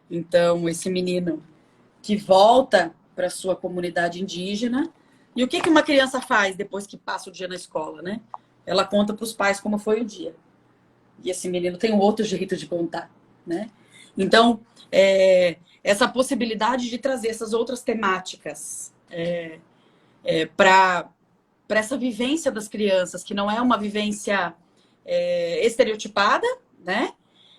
Então, esse menino que volta para sua comunidade indígena. E o que uma criança faz depois que passa o dia na escola, né? Ela conta para os pais como foi o dia. E esse menino tem um outro jeito de contar, né? Então, essa possibilidade de trazer essas outras temáticas para essa vivência das crianças, que não é uma vivência estereotipada, né?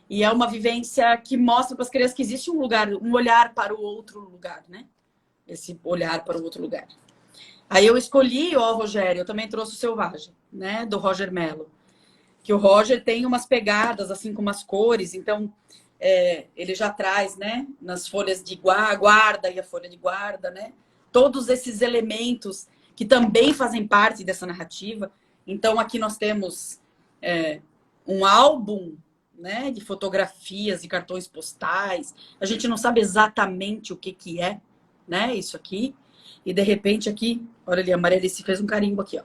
E é uma vivência que mostra para as crianças que existe um lugar, um olhar para o outro lugar, né? Esse olhar para o outro lugar. Aí eu escolhi, Rogério, eu também trouxe o Selvagem, né? Do Roger Mello. Que o Roger tem umas pegadas, assim, com umas cores. Então, ele já traz, né? Nas folhas de guarda e a folha de guarda, né? Todos esses elementos que também fazem parte dessa narrativa. Então, aqui nós temos um álbum, né, de fotografias e cartões postais. A gente não sabe exatamente o que é, né, isso aqui. E de repente aqui, olha ali, a Maria Alice fez um carimbo aqui, ó.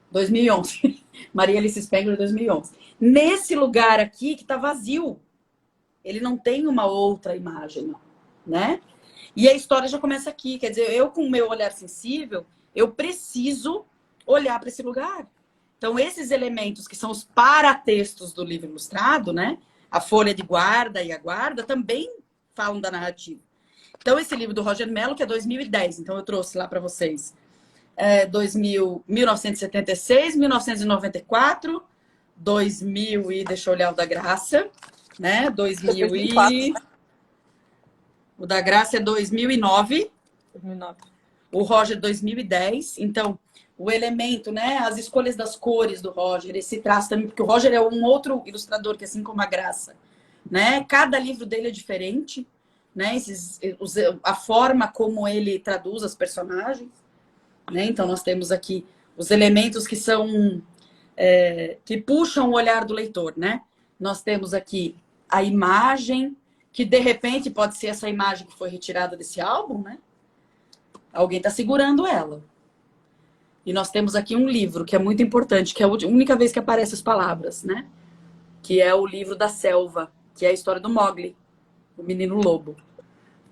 2011. Maria Alice Spengler, 2011. Nesse lugar aqui que tá vazio. Ele não tem uma outra imagem, né? E a história já começa aqui. Quer dizer, eu com o meu olhar sensível, eu preciso olhar para esse lugar. Então, esses elementos que são os paratextos do livro ilustrado, né? A folha de guarda e a guarda também falam da narrativa. Então, esse livro do Roger Mello, que é 2010, então eu trouxe lá para vocês. 1976, 1994, 2000 e... Deixa eu olhar o da Graça, né? 2000 e... O da Graça é 2009. 2009. O Roger, 2010. Então... O elemento, né? As escolhas das cores do Roger, esse traço também, porque o Roger é um outro ilustrador que, assim como a Graça, né? Cada livro dele é diferente, né? A forma como ele traduz as personagens, né? Então, nós temos aqui os elementos que são que puxam o olhar do leitor, né? Nós temos aqui a imagem, que de repente pode ser essa imagem que foi retirada desse álbum, né? Alguém está segurando ela. E nós temos aqui um livro que é muito importante, que é a única vez que aparecem as palavras, né? Que é o livro da selva, que é a história do Mowgli, o menino lobo,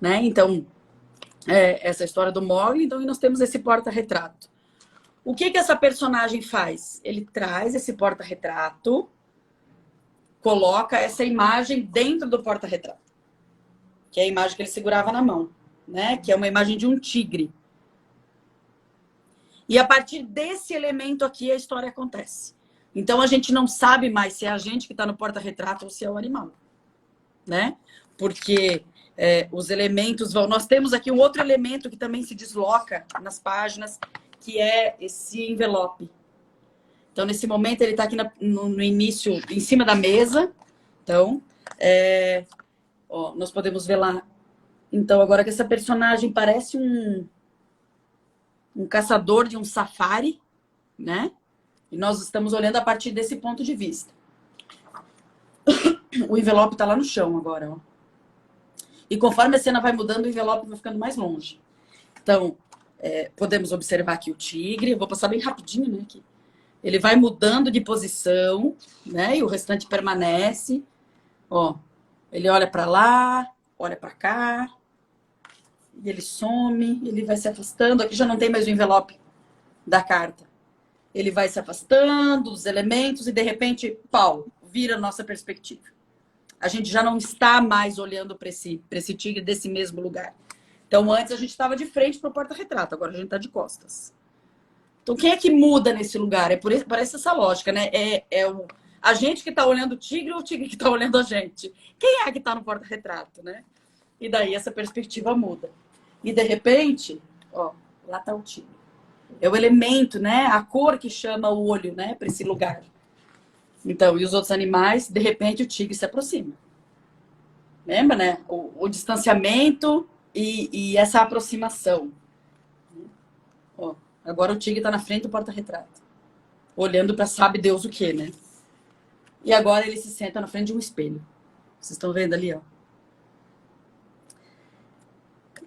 né? Então, essa história do Mowgli, então, e nós temos esse porta-retrato. O que essa personagem faz? Ele traz esse porta-retrato, coloca essa imagem dentro do porta-retrato, que é a imagem que ele segurava na mão, né? Que é uma imagem de um tigre. E a partir desse elemento aqui, a história acontece. Então, a gente não sabe mais se é a gente que está no porta-retrato ou se é o animal, né? Porque os elementos vão... Nós temos aqui um outro elemento que também se desloca nas páginas, que é esse envelope. Então, nesse momento, ele está aqui no início, em cima da mesa. Então, nós podemos ver lá. Então, agora que essa personagem parece um caçador de um safari, né? E nós estamos olhando a partir desse ponto de vista. O envelope está lá no chão agora, ó. E conforme a cena vai mudando, o envelope vai ficando mais longe. Então, podemos observar aqui o tigre. Eu vou passar bem rapidinho, né? Aqui. Ele vai mudando de posição, né? E o restante permanece. Ó, ele olha para lá, olha para cá. E ele some, ele vai se afastando. Aqui já não tem mais o envelope da carta. Ele vai se afastando dos elementos e, de repente, pau, vira a nossa perspectiva. A gente já não está mais olhando para esse tigre desse mesmo lugar. Então, antes a gente estava de frente para o porta-retrato, agora a gente está de costas. Então, quem é que muda nesse lugar? Parece essa lógica, né? A gente que está olhando o tigre ou o tigre que está olhando a gente? Quem é que está no porta-retrato, né? E daí essa perspectiva muda. E, de repente, ó, lá está o tigre. É o elemento, né? A cor que chama o olho, né? Para esse lugar. Então, e os outros animais, de repente, o tigre se aproxima. Lembra, né? O distanciamento e essa aproximação. Ó, agora o tigre tá na frente do porta-retrato, olhando para sabe Deus o que, né? E agora ele se senta na frente de um espelho. Vocês estão vendo ali, ó.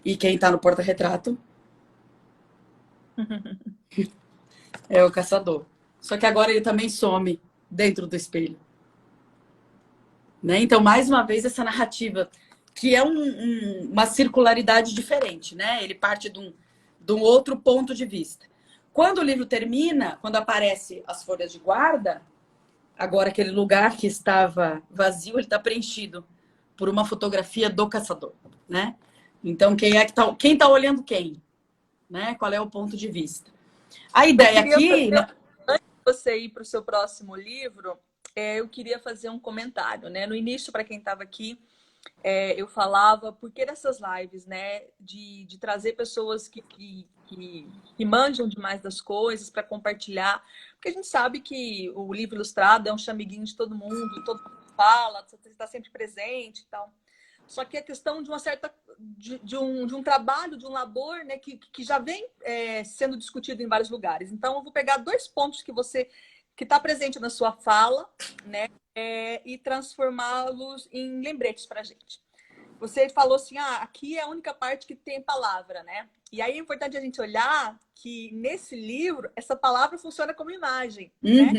E quem tá no porta-retrato é o caçador. Só que agora ele também some dentro do espelho. Né? Então, mais uma vez, essa narrativa, que é uma circularidade diferente, né? Ele parte de um outro ponto de vista. Quando o livro termina, quando aparece as folhas de guarda, agora aquele lugar que estava vazio, ele está preenchido por uma fotografia do caçador, né? Então, quem tá olhando quem? Né? Qual é o ponto de vista? A ideia aqui... Antes de você ir para o seu próximo livro, eu queria fazer um comentário, né? No início, para quem estava aqui, eu falava por que dessas lives, né? De trazer pessoas que manjam demais das coisas para compartilhar. Porque a gente sabe que o livro ilustrado é um chamiguinho de todo mundo fala, você está sempre presente e tal. Só que é questão de uma certa de um trabalho, de um labor, né, que já vem sendo discutido em vários lugares. Então, eu vou pegar 2 pontos que está presente na sua fala, né, e transformá-los em lembretes para a gente. Você falou assim, aqui é a única parte que tem palavra, né? E aí é importante a gente olhar que nesse livro essa palavra funciona como imagem, né?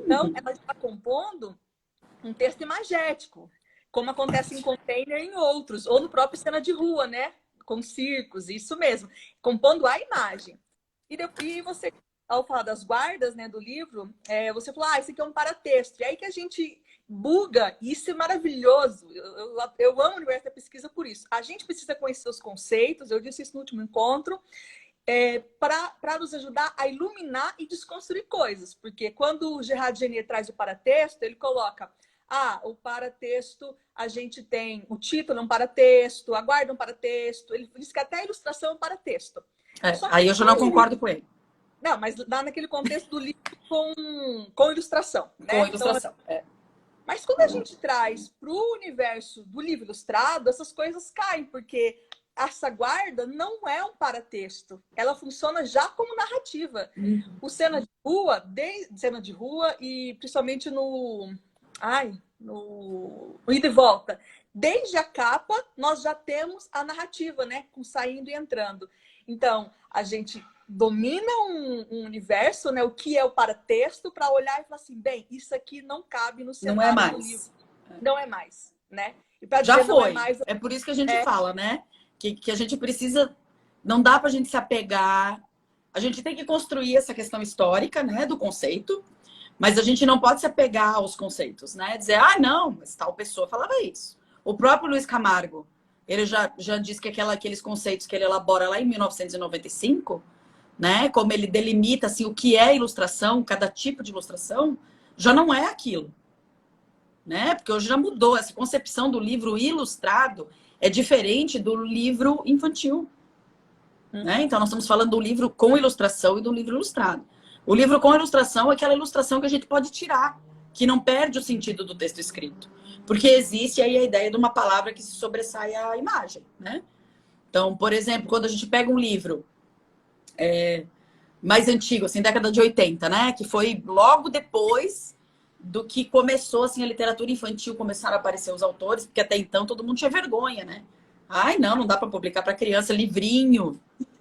Então, ela está compondo um texto imagético, como acontece em container e em outros, ou no próprio cena de rua, né? Com circos, isso mesmo, compondo a imagem. E depois você, ao falar das guardas, né, do livro, você falou, esse aqui é um paratexto. E aí que a gente buga, e isso é maravilhoso. Eu amo o universo da pesquisa por isso. A gente precisa conhecer os conceitos, eu disse isso no último encontro, para nos ajudar a iluminar e desconstruir coisas. Porque quando o Gerard Genier traz o paratexto, ele coloca... o paratexto, a gente tem o título é um paratexto, a guarda é um paratexto. Ele diz que até a ilustração é um paratexto. Aí eu já não concordo com ele. Não, mas lá naquele contexto do livro com ilustração. Né? Com ilustração, então, Mas quando a gente traz para o universo do livro ilustrado, essas coisas caem, porque essa guarda não é um paratexto. Ela funciona já como narrativa. O cena de rua e principalmente no ida e volta. Desde a capa, nós já temos a narrativa, né? Com saindo e entrando. Então, a gente domina um universo, né? O que é o paratexto, para olhar e falar assim, bem, isso aqui não cabe no cenário do livro. Não é mais, né? E já dizer, foi. Não é mais... É por isso que a gente fala, né? Que a gente precisa... Não dá pra gente se apegar... A gente tem que construir essa questão histórica, né? Do conceito. Mas a gente não pode se apegar aos conceitos, né? Dizer, não, mas tal pessoa falava isso. O próprio Luiz Camargo, ele já disse que aqueles conceitos que ele elabora lá em 1995, né? Como ele delimita assim, o que é ilustração, cada tipo de ilustração, já não é aquilo. Né? Porque hoje já mudou. Essa concepção do livro ilustrado é diferente do livro infantil. Né? Então, nós estamos falando do livro com ilustração e do livro ilustrado. O livro com ilustração é aquela ilustração que a gente pode tirar, que não perde o sentido do texto escrito. Porque existe aí a ideia de uma palavra que se sobressai à imagem, né? Então, por exemplo, quando a gente pega um livro mais antigo, assim, década de 80, né? Que foi logo depois do que começou, assim, a literatura infantil, começaram a aparecer os autores, porque até então todo mundo tinha vergonha, né? Não dá para publicar para criança livrinho,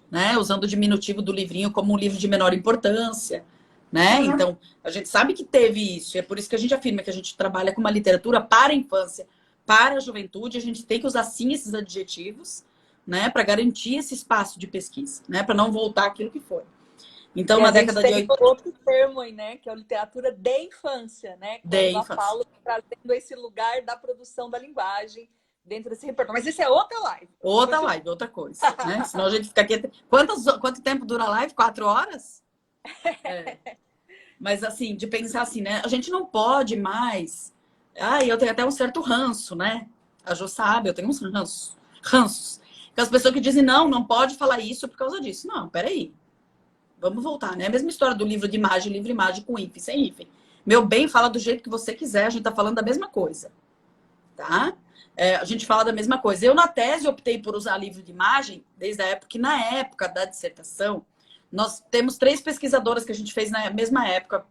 né? Usando o diminutivo do livrinho como um livro de menor importância, né? Então, a gente sabe que teve isso. É por isso que a gente afirma que a gente trabalha com uma literatura para a infância, para a juventude. A gente tem que usar, sim, esses adjetivos, né? Para garantir esse espaço de pesquisa, né? Para não voltar aquilo que foi. Então, na década de 80... outro termo aí, né? Que é a literatura de infância, né? Quando eu falo trazendo esse lugar da produção da linguagem dentro desse repertório. Mas isso é outra live. Outra coisa. Né? Senão a gente fica aqui... Quanto tempo dura a live? 4 horas? Mas, assim, de pensar assim, né? A gente não pode mais... eu tenho até um certo ranço, né? A Jo sabe, eu tenho uns ranços. Porque as pessoas que dizem, não pode falar isso por causa disso. Não, peraí. Vamos voltar, né? A mesma história do livro de imagem, livro de imagem com hífen, sem hífen. Meu bem, fala do jeito que você quiser, a gente tá falando da mesma coisa. Tá? a gente fala da mesma coisa. Eu, na tese, optei por usar livro de imagem, desde a época que, na época da dissertação, nós temos 3 pesquisadoras que a gente fez na mesma época,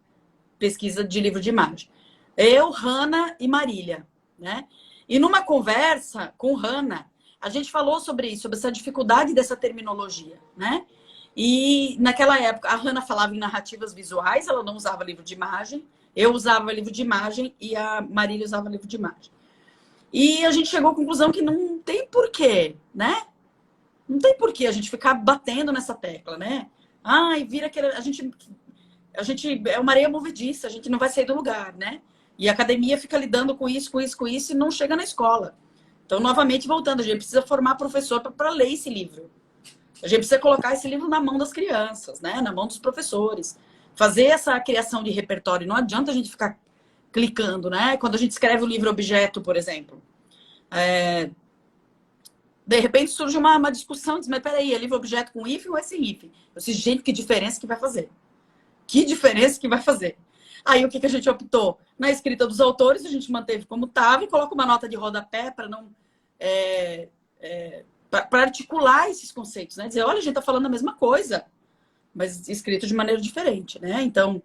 pesquisa de livro de imagem. Eu, Hanna e Marília, né? E numa conversa com Hanna, a gente falou sobre isso, sobre essa dificuldade dessa terminologia, né? E naquela época, a Hanna falava em narrativas visuais, ela não usava livro de imagem, eu usava livro de imagem e a Marília usava livro de imagem. E a gente chegou à conclusão que não tem porquê, né? Não tem porquê a gente ficar batendo nessa tecla, né? Ai, vira aquele... A gente é uma areia movediça, a gente não vai sair do lugar, né? E a academia fica lidando com isso e não chega na escola. Então, novamente, voltando, a gente precisa formar professor para ler esse livro. A gente precisa colocar esse livro na mão das crianças, né? Na mão dos professores. Fazer essa criação de repertório. Não adianta a gente ficar clicando, né? Quando a gente escreve o livro objeto, por exemplo. De repente surge uma discussão, diz, mas peraí, é livro objeto com hífen ou é sem hífen? Eu disse, gente, que diferença que vai fazer? Que diferença que vai fazer? Aí o que a gente optou? Na escrita dos autores, a gente manteve como estava e coloca uma nota de rodapé para não... para articular esses conceitos, né? Dizer, olha, a gente está falando a mesma coisa, mas escrito de maneira diferente, né? Então,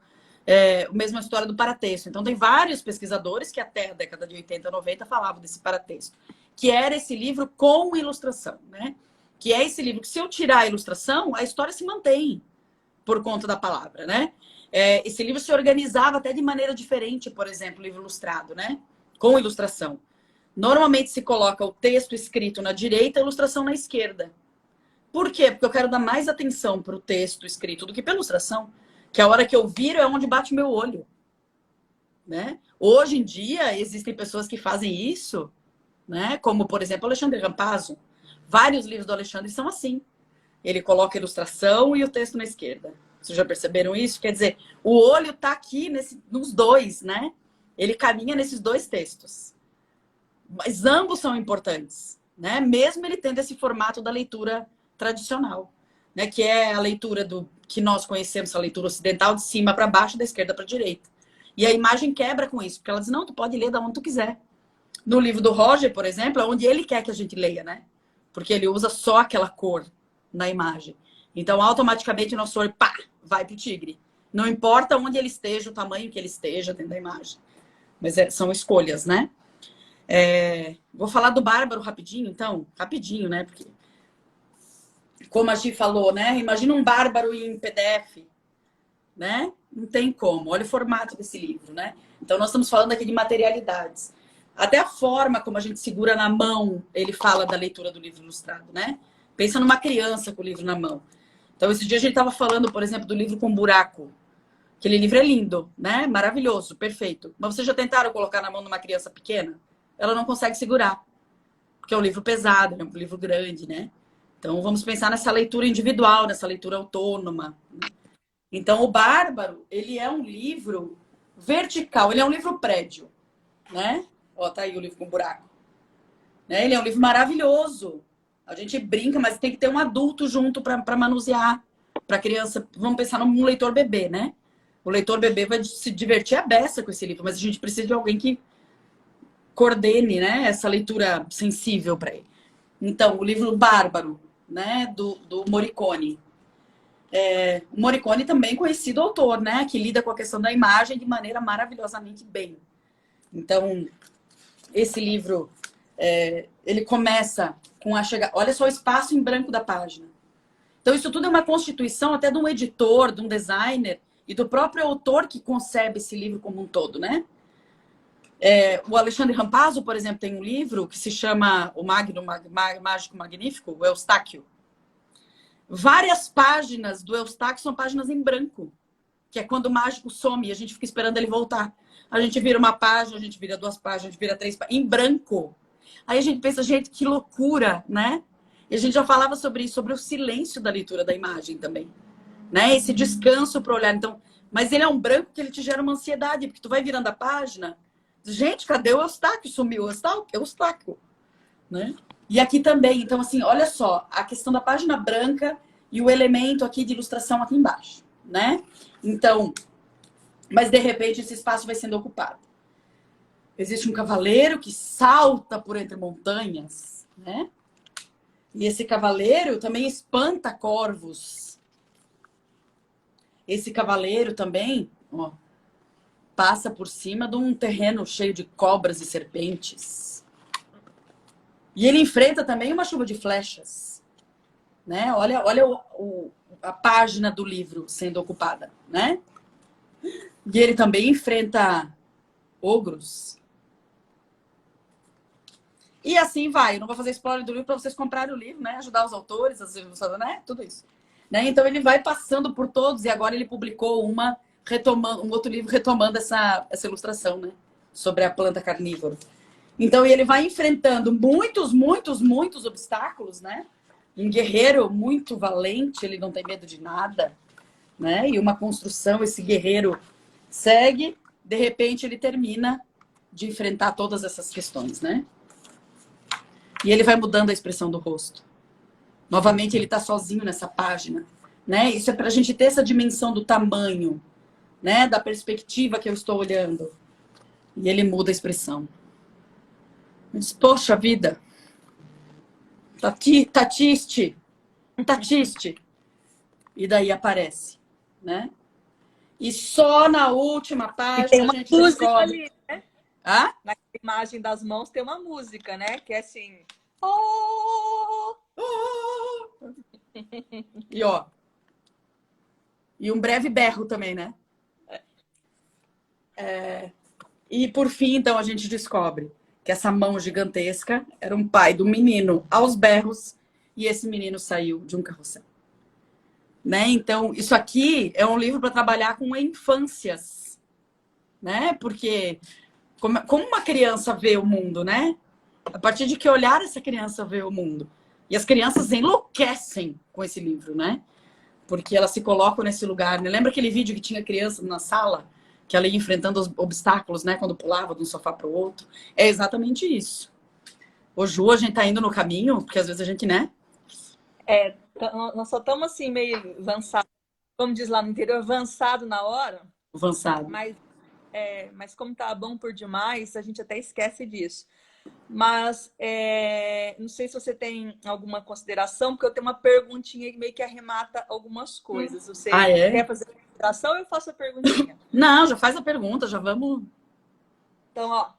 a mesma história do paratexto. Então, tem vários pesquisadores que até a década de 80, 90 falavam desse paratexto, que era esse livro com ilustração, né? Que é esse livro que, se eu tirar a ilustração, a história se mantém por conta da palavra, né? Esse livro se organizava até de maneira diferente, por exemplo, o livro ilustrado, né? Com ilustração. Normalmente se coloca o texto escrito na direita e a ilustração na esquerda. Por quê? Porque eu quero dar mais atenção para o texto escrito do que para a ilustração. Que a hora que eu viro é onde bate o meu olho, né? Hoje em dia, existem pessoas que fazem isso, né? Como, por exemplo, Alexandre Rampazzo. Vários livros do Alexandre são assim. Ele coloca a ilustração e o texto na esquerda. Vocês já perceberam isso? Quer dizer, o olho está aqui nos dois, né? Ele caminha nesses 2 textos. Mas ambos são importantes, né? Mesmo ele tendo esse formato da leitura tradicional, né? Que é a leitura que nós conhecemos, a leitura ocidental, de cima para baixo, da esquerda para a direita. E a imagem quebra com isso, porque ela diz, não, tu pode ler da onde tu quiser. No livro do Roger, por exemplo, é onde ele quer que a gente leia, né? Porque ele usa só aquela cor na imagem. Então, automaticamente, o nosso olho, pá, vai pro tigre. Não importa onde ele esteja, o tamanho que ele esteja dentro da imagem. Mas são escolhas, né? Vou falar do Bárbaro rapidinho, então. Rapidinho, né? Porque, como a Gi falou, né? Imagina um Bárbaro em PDF, né? Não tem como. Olha o formato desse livro, né? Então, nós estamos falando aqui de materialidades. Até a forma como a gente segura na mão, ele fala da leitura do livro ilustrado, né? Pensa numa criança com o livro na mão. Então, esse dia a gente estava falando, por exemplo, do livro com buraco. Aquele livro é lindo, né? Maravilhoso, perfeito. Mas vocês já tentaram colocar na mão de uma criança pequena? Ela não consegue segurar. Porque é um livro pesado, é um livro grande, né? Então, vamos pensar nessa leitura individual, nessa leitura autônoma. Então, o Bárbaro, ele é um livro vertical, ele é um livro prédio, né? Ó, tá aí o livro com buraco. Né? Ele é um livro maravilhoso. A gente brinca, mas tem que ter um adulto junto para manusear. Para criança, vamos pensar num leitor bebê, né? O leitor bebê vai se divertir a beça com esse livro, mas a gente precisa de alguém que coordene, né, essa leitura sensível para ele. Então, o livro Bárbaro, né, do Morricone. O Morricone também conhecido autor, né, que lida com a questão da imagem de maneira maravilhosamente bem. Então, esse livro, ele começa com a chegada... Olha só o espaço em branco da página. Então, isso tudo é uma constituição até de um editor, de um designer e do próprio autor que concebe esse livro como um todo, né? O Alexandre Rampazzo, por exemplo, tem um livro que se chama O Mágico Magnífico, o Eustáquio. Várias páginas do Eustáquio são páginas em branco, que é quando o mágico some e a gente fica esperando ele voltar. A gente vira uma página, a gente vira 2 páginas, a gente vira 3 páginas, em branco. Aí a gente pensa, gente, que loucura, né? E a gente já falava sobre isso, sobre o silêncio da leitura da imagem também, né? Esse descanso para olhar. Então, mas ele é um branco que ele te gera uma ansiedade, porque tu vai virando a página, gente, cadê o Eustáquio? Sumiu o Eustáquio, né? E aqui também, então assim, olha só, a questão da página branca e o elemento aqui de ilustração aqui embaixo, né? Então, mas de repente esse espaço vai sendo ocupado. existe um cavaleiro que salta por entre montanhas, né? E esse cavaleiro também espanta corvos. Esse cavaleiro também, ó, passa por cima de um terreno cheio de cobras e serpentes. E ele enfrenta também uma chuva de flechas, né? Olha a página do livro sendo ocupada, né? E ele também enfrenta ogros. E assim vai. Eu não vou fazer spoiler do livro para vocês comprarem o livro, né? Ajudar os autores, as ilustradoras, né? Tudo isso. Né? Então ele vai passando por todos e agora ele publicou um outro livro retomando essa ilustração, né? Sobre a planta carnívora. Então ele vai enfrentando muitos obstáculos, né? Um guerreiro muito valente, ele não tem medo de nada, né? E uma construção, esse guerreiro segue, de repente ele termina de enfrentar todas essas questões, né? E ele vai mudando a expressão do rosto. Novamente, ele está sozinho nessa página, né? Isso é para a gente ter essa dimensão do tamanho, né? Da perspectiva que eu estou olhando. E ele muda a expressão. Diz, poxa vida, tá triste. E daí aparece, né? E só na última E tem página a uma gente música descobre. ali, né? Hã? Na imagem das mãos tem uma música, né? Que é assim. Oh! E ó. E um breve berro também, né? E por fim, então, a gente descobre que essa mão gigantesca era um pai do menino aos berros e esse menino saiu de um carrossel. Né? Então, isso aqui é um livro para trabalhar com infâncias, né? Porque como uma criança vê o mundo, né? A partir de que olhar essa criança vê o mundo. E as crianças enlouquecem com esse livro, né? Porque elas se colocam nesse lugar. Né? Lembra aquele vídeo que tinha criança na sala? Que ela ia enfrentando os obstáculos, né? Quando pulava de um sofá para o outro. É exatamente isso. Ô, Ju, a gente tá indo no caminho, porque às vezes a gente, né? Nós só estamos assim, meio avançado, como diz lá no interior, avançado na hora, Avançado. mas como tá bom por demais, a gente até esquece disso. Mas não sei se você tem alguma consideração, porque eu tenho uma perguntinha que meio que arremata algumas coisas. Você quer fazer a consideração ou eu faço a perguntinha? Não, já faz a pergunta, já vamos. Então, ó,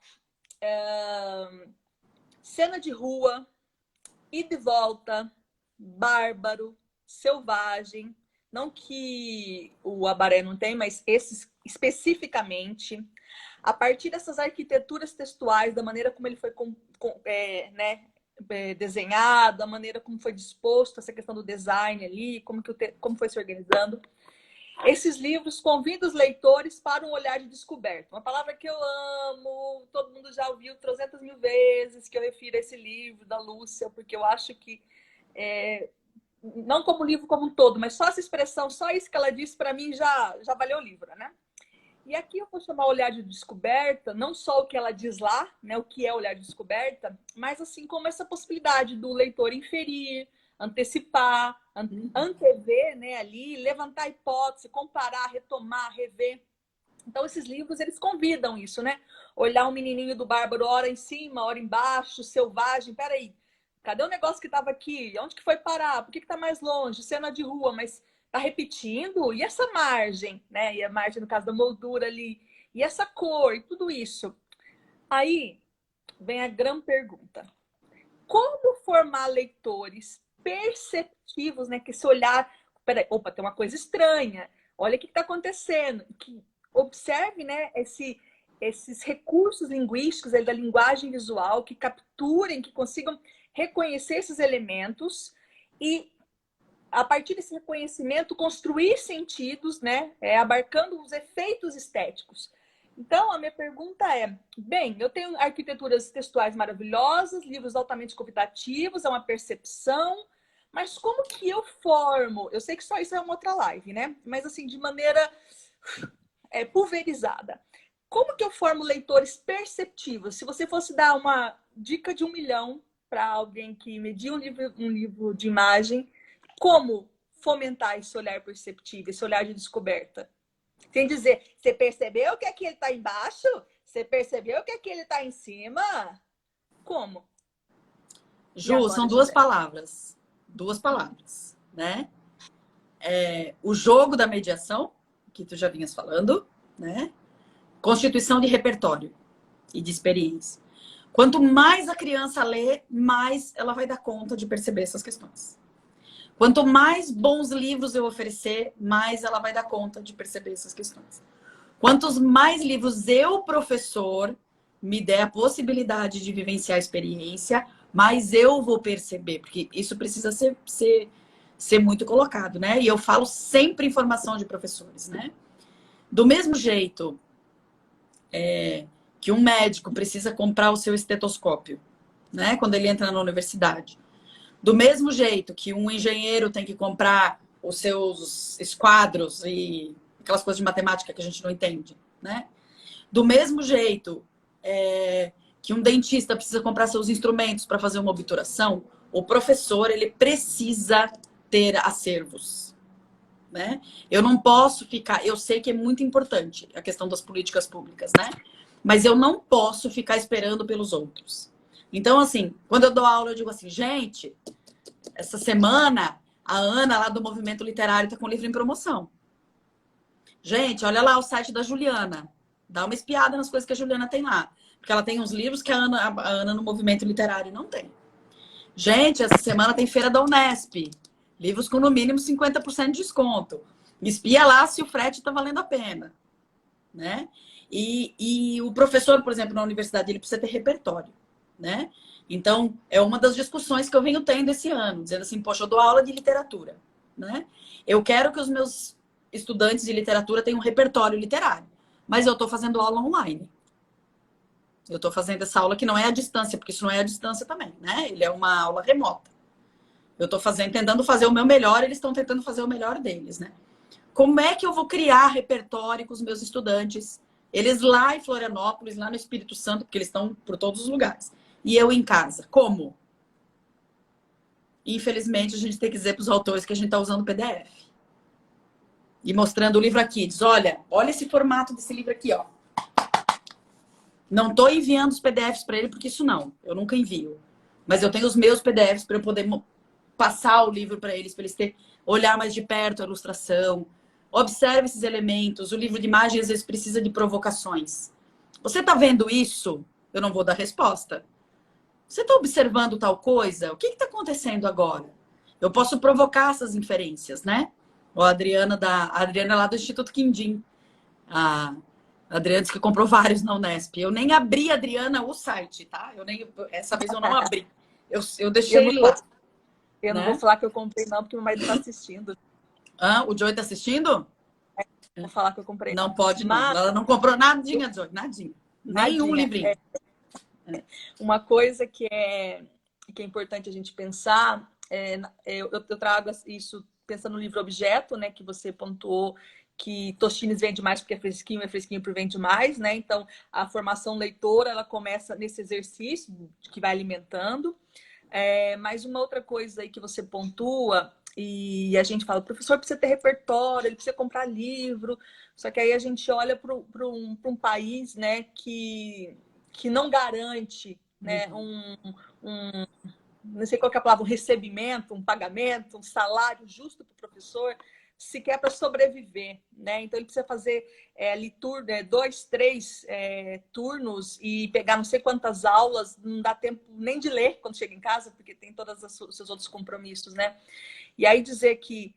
cena de rua, ida e volta, bárbaro, selvagem. Não que o Abaré não tem, mas esses especificamente. A partir dessas arquiteturas textuais, da maneira como ele foi desenhado, a maneira como foi disposto, essa questão do design ali, como foi se organizando. Esses livros convidam os leitores para um olhar de descoberta. Uma palavra que eu amo, todo mundo já ouviu 300 mil vezes, que eu refiro a esse livro da Lúcia, porque eu acho que, não como livro como um todo, mas só essa expressão, só isso que ela disse, para mim já valeu o livro, né? E aqui eu vou chamar olhar de descoberta, não só o que ela diz lá, né, o que é olhar de descoberta, mas assim como essa possibilidade do leitor inferir, antecipar, antever, né, ali, levantar a hipótese, comparar, retomar, rever. Então esses livros, eles convidam isso, né? Olhar um menininho do Bárbaro, hora em cima, hora embaixo, selvagem, peraí, cadê o negócio que estava aqui? Onde que foi parar? Por que está mais longe? Cena de rua, mas tá repetindo? E essa margem, né? E a margem, no caso da moldura ali, e essa cor, e tudo isso. Aí vem a grande pergunta. Como formar leitores perceptivos, né? Que esse olhar, peraí, opa, tem uma coisa estranha. Olha o que está acontecendo. Que observe, né? Esses recursos linguísticos da linguagem visual que capturem, que consigam reconhecer esses elementos e, a partir desse reconhecimento, construir sentidos, né? Abarcando os efeitos estéticos. Então, a minha pergunta é, bem, eu tenho arquiteturas textuais maravilhosas, livros altamente convidativos, é uma percepção, mas como que eu formo? Eu sei que só isso é uma outra live, né? Mas assim, de maneira pulverizada. Como que eu formo leitores perceptivos? Se você fosse dar uma dica de 1 milhão para alguém que media um livro de imagem, como fomentar esse olhar perceptivo, esse olhar de descoberta? Sem dizer, você percebeu que aquele está embaixo? Você percebeu que aquele está em cima? Como? Ju, são duas palavras. Duas palavras, né? O jogo da mediação, que tu já vinhas falando, né? Constituição de repertório e de experiência. Quanto mais a criança lê, mais ela vai dar conta de perceber essas questões. Quanto mais bons livros eu oferecer, mais ela vai dar conta de perceber essas questões. Quantos mais livros eu, professor, me der a possibilidade de vivenciar a experiência, mais eu vou perceber, porque isso precisa ser muito colocado, né? E eu falo sempre em formação de professores, né? Do mesmo jeito que um médico precisa comprar o seu estetoscópio, né? Quando ele entra na universidade. Do mesmo jeito que um engenheiro tem que comprar os seus esquadros e aquelas coisas de matemática que a gente não entende, né? Do mesmo jeito que um dentista precisa comprar seus instrumentos para fazer uma obturação, o professor, ele precisa ter acervos, né? Eu não posso ficar... Eu sei que é muito importante a questão das políticas públicas, né? Mas eu não posso ficar esperando pelos outros. Então, assim, quando eu dou aula, eu digo assim, gente, essa semana a Ana, lá do Movimento Literário, está com livro em promoção. Gente, olha lá o site da Juliana. Dá uma espiada nas coisas que a Juliana tem lá. Porque ela tem uns livros que a Ana no Movimento Literário não tem. Gente, essa semana tem feira da Unesp. Livros com no mínimo 50% de desconto. Espia lá se o frete está valendo a pena, né? E o professor, por exemplo, na universidade, ele precisa ter repertório, né? Então, é uma das discussões que eu venho tendo esse ano, dizendo assim, poxa, eu dou aula de literatura, né? Eu quero que os meus estudantes de literatura tenham um repertório literário, mas eu estou fazendo aula online. Eu estou fazendo essa aula que não é à distância, porque isso não é à distância também, né? Ele é uma aula remota. Eu estou tentando fazer o meu melhor, eles estão tentando fazer o melhor deles, né? Como é que eu vou criar repertório com os meus estudantes? Eles lá em Florianópolis, lá no Espírito Santo, porque eles estão por todos os lugares. E eu em casa. Como? Infelizmente, a gente tem que dizer para os autores que a gente está usando PDF. E mostrando o livro aqui. Diz, olha esse formato desse livro aqui, ó. Não estou enviando os PDFs para ele, porque isso não. Eu nunca envio. Mas eu tenho os meus PDFs para eu poder passar o livro para eles olhar mais de perto a ilustração. Observe esses elementos. O livro de imagem, às vezes, precisa de provocações. Você está vendo isso? Eu não vou dar resposta. Você está observando tal coisa? O que está acontecendo agora? Eu posso provocar essas inferências, né? A Adriana lá do Instituto Quindim. A Adriana disse que comprou vários na Unesp. Eu nem abri, Adriana, o site, tá? Essa vez eu não abri. Eu deixei ele lá. Eu não vou falar que eu comprei, não, porque o meu marido está assistindo. O Joey está assistindo? Vou falar que eu comprei. Não pode, não. Ela não comprou nadinha, Joey. Nadinha. Nenhum livrinho. Uma coisa que é importante a gente pensar, eu trago isso pensando no livro Objeto, né, que você pontuou que Tostines vende mais porque é fresquinho por vende mais, né? Então, a formação leitora, ela começa nesse exercício que vai alimentando. Mas uma outra coisa aí que você pontua, e a gente fala, o professor precisa ter repertório, ele precisa comprar livro, só que aí a gente olha para um país, né, que não garante, né, não sei qual que é a palavra, um recebimento, um pagamento, um salário justo para o professor, sequer para sobreviver, né? Então ele precisa fazer ali 2, 3 turnos e pegar não sei quantas aulas, não dá tempo nem de ler quando chega em casa, porque tem todos os seus outros compromissos, né? E aí dizer que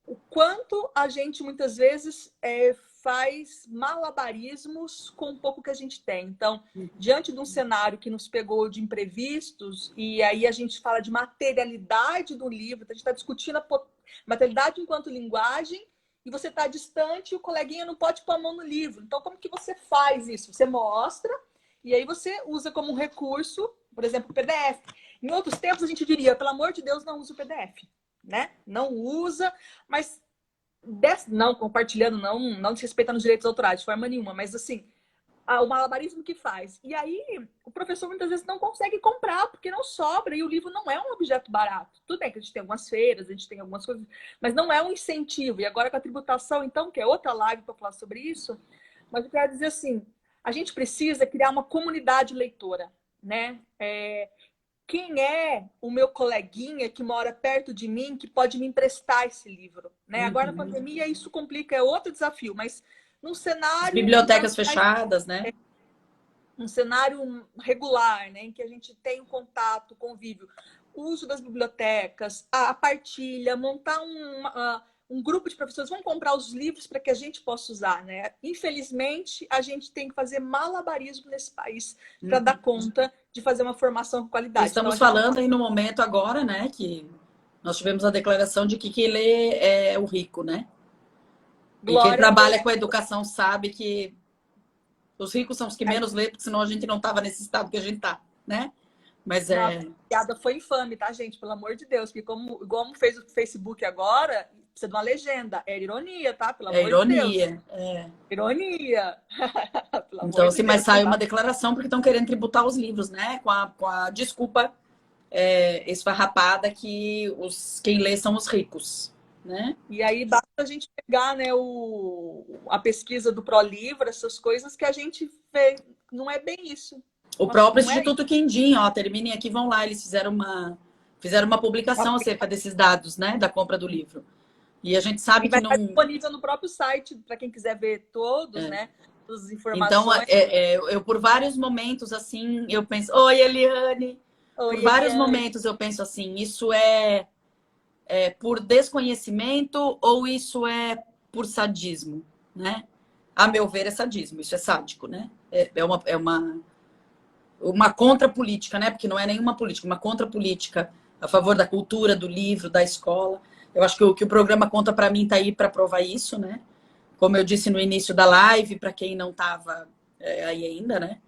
o quanto a gente muitas vezes faz malabarismos com o pouco que a gente tem. Então, diante de um cenário que nos pegou de imprevistos, e aí a gente fala de materialidade do livro, a gente está discutindo a materialidade enquanto linguagem, e você está distante e o coleguinha não pode pôr a mão no livro. Então, como que você faz isso? Você mostra, e aí você usa como um recurso, por exemplo, o PDF. Em outros tempos, a gente diria, pelo amor de Deus, não usa o PDF, né? Não usa, mas não compartilhando, não desrespeitando os direitos autorais de forma nenhuma, mas assim, o malabarismo que faz. E aí, o professor muitas vezes não consegue comprar, porque não sobra, e o livro não é um objeto barato. Tudo bem que a gente tem algumas feiras, a gente tem algumas coisas, mas não é um incentivo. E agora com a tributação, então, que é outra live para falar sobre isso, mas eu quero dizer assim, a gente precisa criar uma comunidade leitora, né? Quem é o meu coleguinha que mora perto de mim que pode me emprestar esse livro, né? Agora na pandemia isso complica, é outro desafio, mas num As cenário bibliotecas fechadas, né? um cenário regular, né, em que a gente tem o contato, o convívio, o uso das bibliotecas, a partilha, montar um grupo de professores, vão comprar os livros para que a gente possa usar, né? Infelizmente, a gente tem que fazer malabarismo nesse país para dar conta de fazer uma formação com qualidade. Estamos falando aí no momento agora, né, que nós tivemos a declaração de que quem lê é o rico, né? E quem trabalha com a educação sabe que os ricos são os que menos lê, porque senão a gente não estava nesse estado que a gente está, né? Mas a piada foi infame, tá, gente? Pelo amor de Deus. Porque como fez o Facebook agora, precisa de uma legenda. Era ironia, tá? Pelo amor ironia, de Deus. é. Ironia. Então, assim, mas saiu uma declaração porque estão querendo tributar os livros, né? Com a desculpa esfarrapada que quem lê são os ricos, né? E aí basta a gente pegar, né, a pesquisa do ProLivro, essas coisas que a gente vê. Não é bem isso. O próprio Instituto Quindim, ó, terminem aqui, vão lá, eles fizeram uma publicação acerca desses dados, né, da compra do livro. E a gente sabe que não... Vai estar disponível no próprio site, para quem quiser ver todos, né, as informações. Então, eu por vários momentos, assim, eu penso... Oi, Eliane! Por vários momentos eu penso assim, isso é por desconhecimento ou isso é por sadismo, né? A meu ver, é sadismo, isso é sádico, né? É uma contrapolítica, né? Porque não é nenhuma política, uma contrapolítica a favor da cultura, do livro, da escola. Eu acho que o programa Conta Pra Mim tá aí para provar isso, né? Como eu disse no início da live, para quem não estava aí ainda, né?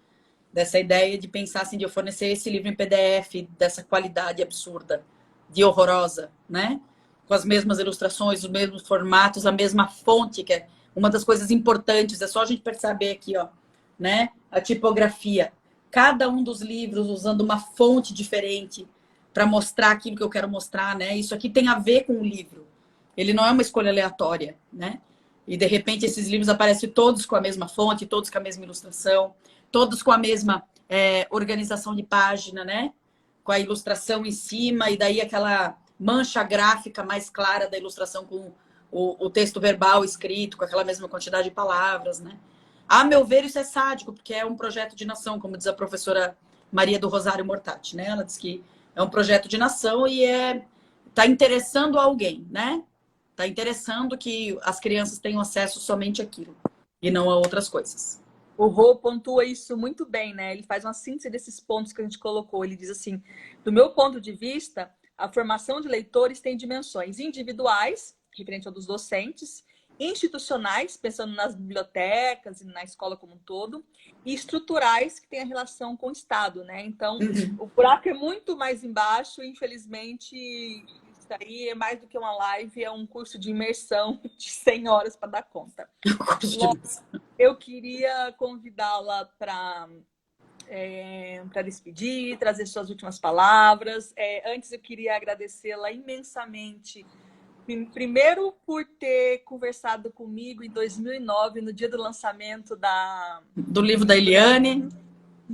Dessa ideia de pensar assim, de eu fornecer esse livro em PDF dessa qualidade absurda, de horrorosa, né? Com as mesmas ilustrações, os mesmos formatos, a mesma fonte, que é uma das coisas importantes, é só a gente perceber aqui, ó, né? A tipografia. Cada um dos livros usando uma fonte diferente para mostrar aquilo que eu quero mostrar, né? Isso aqui tem a ver com o livro. Ele não é uma escolha aleatória, né? E de repente esses livros aparecem todos com a mesma fonte, todos com a mesma ilustração, todos com a mesma organização de página, né? Com a ilustração em cima e daí aquela mancha gráfica mais clara da ilustração com o texto verbal escrito, com aquela mesma quantidade de palavras, né? A meu ver, isso é sádico, porque é um projeto de nação, como diz a professora Maria do Rosário Mortati, né? Ela diz que é um projeto de nação e está interessando alguém, né? Está interessando que as crianças tenham acesso somente àquilo e não a outras coisas. O Rô pontua isso muito bem, né? Ele faz uma síntese desses pontos que a gente colocou. Ele diz assim, do meu ponto de vista, a formação de leitores tem dimensões individuais, referente ao dos docentes, institucionais, pensando nas bibliotecas e na escola como um todo, e estruturais, que têm a relação com o Estado, né? Então, o buraco é muito mais embaixo, e, infelizmente, isso aí é mais do que uma live, é um curso de imersão de 100 horas para dar conta. Eu queria convidá-la para despedir, trazer suas últimas palavras. Antes, eu queria agradecê-la imensamente. Primeiro, por ter conversado comigo em 2009, no dia do lançamento do livro da Eliane.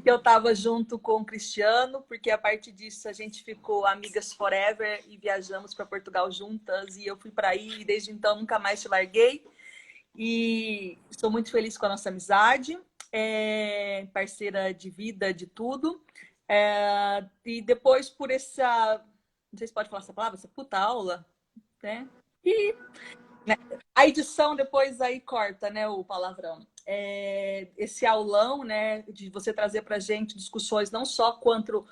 Que eu estava junto com o Cristiano, porque a partir disso a gente ficou amigas forever e viajamos para Portugal juntas. E eu fui para aí e desde então nunca mais te larguei. E estou muito feliz com a nossa amizade, parceira de vida, de tudo. E depois por essa... Não sei se pode falar essa palavra, essa puta aula... Né? E né, a edição depois aí corta, né, o palavrão. Esse aulão, né, de você trazer para a gente discussões não só quanto,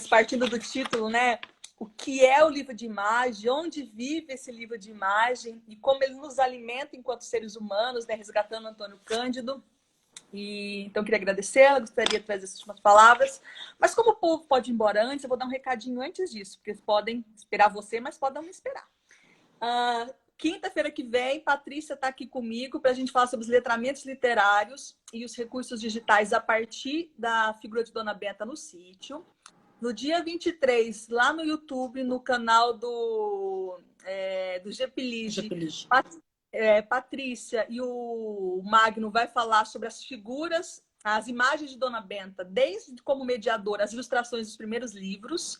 partindo do título, né, o que é o livro de imagem, onde vive esse livro de imagem e como ele nos alimenta enquanto seres humanos, né, resgatando Antônio Cândido. Então, eu queria agradecê-la, gostaria de trazer essas últimas palavras. Mas como o povo pode ir embora antes, eu vou dar um recadinho antes disso, porque eles podem esperar você, mas podem não me esperar. Quinta-feira que vem, Patrícia está aqui comigo para a gente falar sobre os letramentos literários e os recursos digitais a partir da figura de Dona Benta no sítio. No dia 23, lá no YouTube, no canal do Gepilige, Patrícia e o Magno vai falar sobre as figuras, as imagens de Dona Benta, desde como mediadora, as ilustrações dos primeiros livros.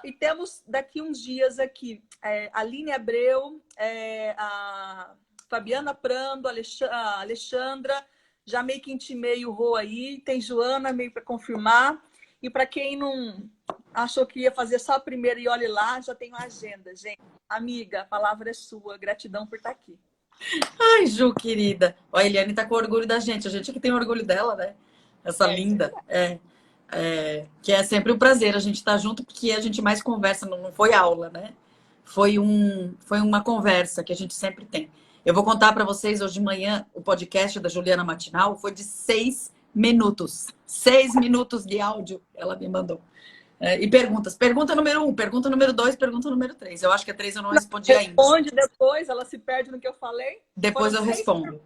E temos daqui uns dias aqui a Aline Abreu, a Fabiana Prando, a Alexandra, já meio que intimei o Rô aí, tem Joana meio para confirmar. E para quem não achou que ia fazer só a primeira e olhe lá, já tem uma agenda, gente. Amiga, a palavra é sua, gratidão por estar aqui. Ai, Ju, querida. Ó, a Eliane tá com orgulho da gente. A gente que tem orgulho dela, né? Essa linda. Que é sempre um prazer a gente estar junto, porque a gente mais conversa, não foi aula, né? Foi uma conversa que a gente sempre tem. Eu vou contar para vocês hoje de manhã, o podcast da Juliana Matinal foi de 6 minutos. 6 minutos de áudio ela me mandou. E perguntas. Pergunta número 1, pergunta número 2, pergunta número 3. Eu acho que a 3 eu não respondi ainda. Responde depois, ela se perde no que eu falei. Depois eu respondo.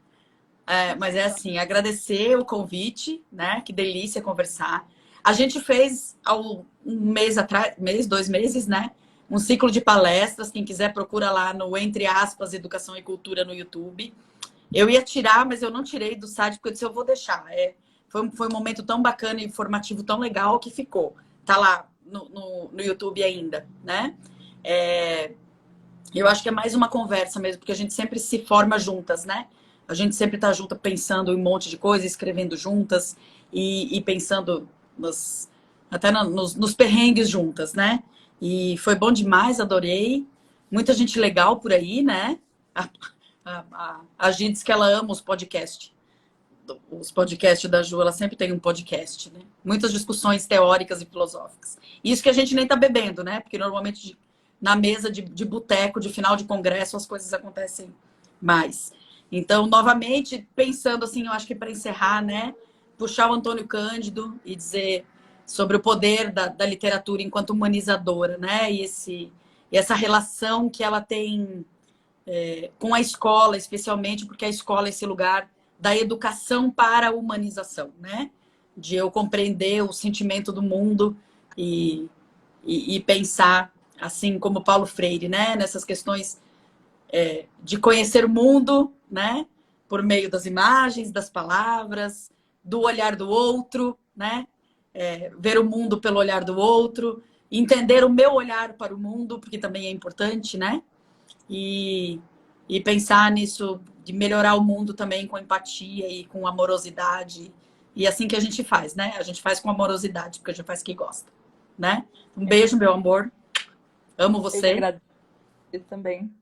Mas é assim, agradecer o convite, né? Que delícia conversar. A gente fez há um mês atrás, 2 meses, né? Um ciclo de palestras. Quem quiser procura lá no Entre Aspas Educação e Cultura no YouTube. Eu ia tirar, mas eu não tirei do site porque eu disse eu vou deixar. Foi um momento tão bacana e informativo, tão legal que ficou. Tá lá no YouTube ainda, né? Eu acho que é mais uma conversa mesmo, porque a gente sempre se forma juntas, né? A gente sempre tá junto pensando em um monte de coisa, escrevendo juntas e pensando até nos perrengues juntas, né? E foi bom demais, adorei. Muita gente legal por aí, né? A gente diz que ela ama os podcasts. Os podcasts da Ju, ela sempre tem um podcast, né? Muitas discussões teóricas e filosóficas. Isso que a gente nem tá bebendo, né? Porque normalmente na mesa de boteco, de final de congresso, as coisas acontecem mais. Então, novamente, pensando assim, eu acho que para encerrar, né? Puxar o Antônio Cândido e dizer sobre o poder da literatura enquanto humanizadora, né? E essa relação que ela tem com a escola, especialmente, porque a escola é esse lugar da educação para a humanização, né? De eu compreender o sentimento do mundo e pensar, assim como Paulo Freire, né? Nessas questões de conhecer o mundo, né? Por meio das imagens, das palavras, do olhar do outro, né? Ver o mundo pelo olhar do outro, entender o meu olhar para o mundo, porque também é importante, né? E pensar nisso, de melhorar o mundo também com empatia e com amorosidade. E assim que a gente faz, né? A gente faz com amorosidade, porque a gente faz quem gosta, né? Um beijo, meu amor. Amo você. Eu agradeço também.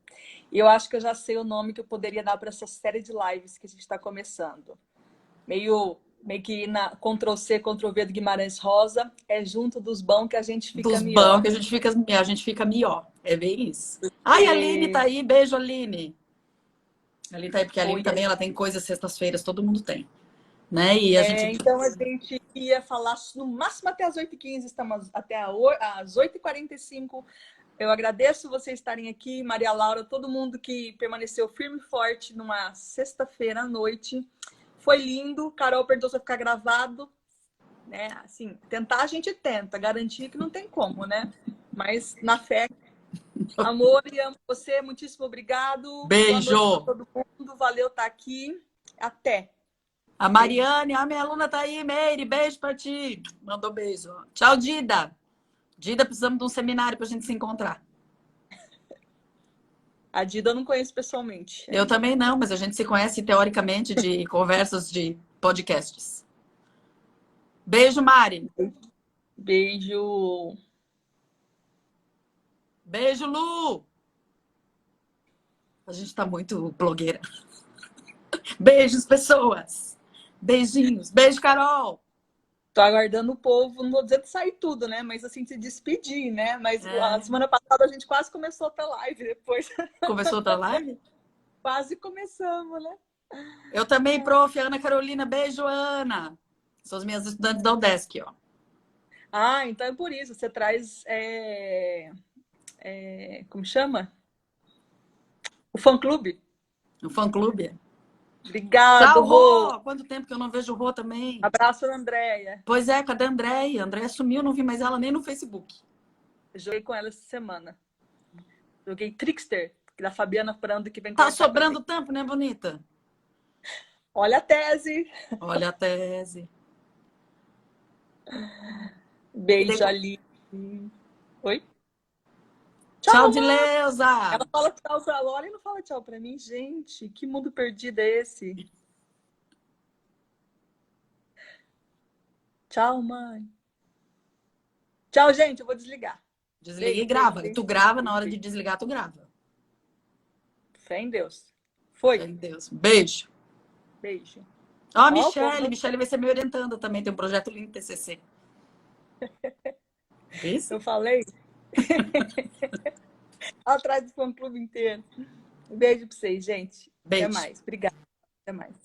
E eu acho que eu já sei o nome que eu poderia dar para essa série de lives que a gente está começando. Meio que na Ctrl-C, Ctrl-V do Guimarães Rosa, é junto dos bons que a gente fica dos melhor. Bons que a gente fica melhor. É bem isso. Ai, a Aline tá aí. Beijo, Aline. A Aline tá aí, porque a Aline também ela tem coisas sextas-feiras, todo mundo tem. Né? E a gente... Então a gente ia falar no máximo até as 8h15, estamos até às 8h45. Eu agradeço vocês estarem aqui, Maria Laura, todo mundo que permaneceu firme e forte numa sexta-feira à noite. Foi lindo. Carol perguntou se vai ficar gravado. Né? Assim, tentar a gente tenta, garantir que não tem como, né? Mas na fé. Amor, e amo você, muitíssimo obrigado. Beijo. Boa noite pra todo mundo, valeu estar aqui. Até. A Mariane, a minha aluna tá aí, Meire, beijo pra ti. Mandou beijo. Tchau, Dida. Dida, precisamos de um seminário pra gente se encontrar. A Dida eu não conheço pessoalmente. Eu também não, mas a gente se conhece teoricamente de conversas de podcasts. Beijo, Mari. Beijo. Beijo, Lu. A gente tá muito blogueira. Beijos, pessoas. Beijinhos. Beijo, Carol. Tô aguardando o povo, não vou dizer de sair tudo, né? Mas assim, se despedir, né? Mas a semana passada a gente quase começou outra live depois. Começou outra live? Quase começamos, né? Eu também, prof. Ana Carolina. Beijo, Ana. São as minhas estudantes da UDESC, ó. Ah, então é por isso. Você traz... como chama? O fã-clube. O fã-clube. Obrigado, Tchau, Rô. Rô! Quanto tempo que eu não vejo o Rô também. Abraço, Andréia. Pois é, cadê a Andréia? A Andréia sumiu, não vi mais ela nem no Facebook. Joguei com ela essa semana. Joguei Trickster, da Fabiana Prando, que vem Tá conversar sobrando comigo. tempo, né, bonita? Olha a tese. Olha a tese. Beijo ali. Oi? Tchau, Tchau, mãe. Dileuza! Ela fala tchau pra Laura e não fala tchau pra mim. Gente, que mundo perdido é esse? Tchau, mãe. Tchau, gente. Eu vou desligar. Desliga e Beijo, grava. beijo, Tu beijo, grava, na beijo, hora de beijo. desligar, tu grava. Fé em Deus. Foi. Meu Deus. Beijo. Beijo. Ó, a Ó, o povo Michele. não... Michele vai ser me orientando também. Tem um projeto lindo TCC. Isso? Eu falei? Atrás do fã-clube inteiro. Beijo pra vocês, gente. Até Beijo. mais. Obrigada. Até mais.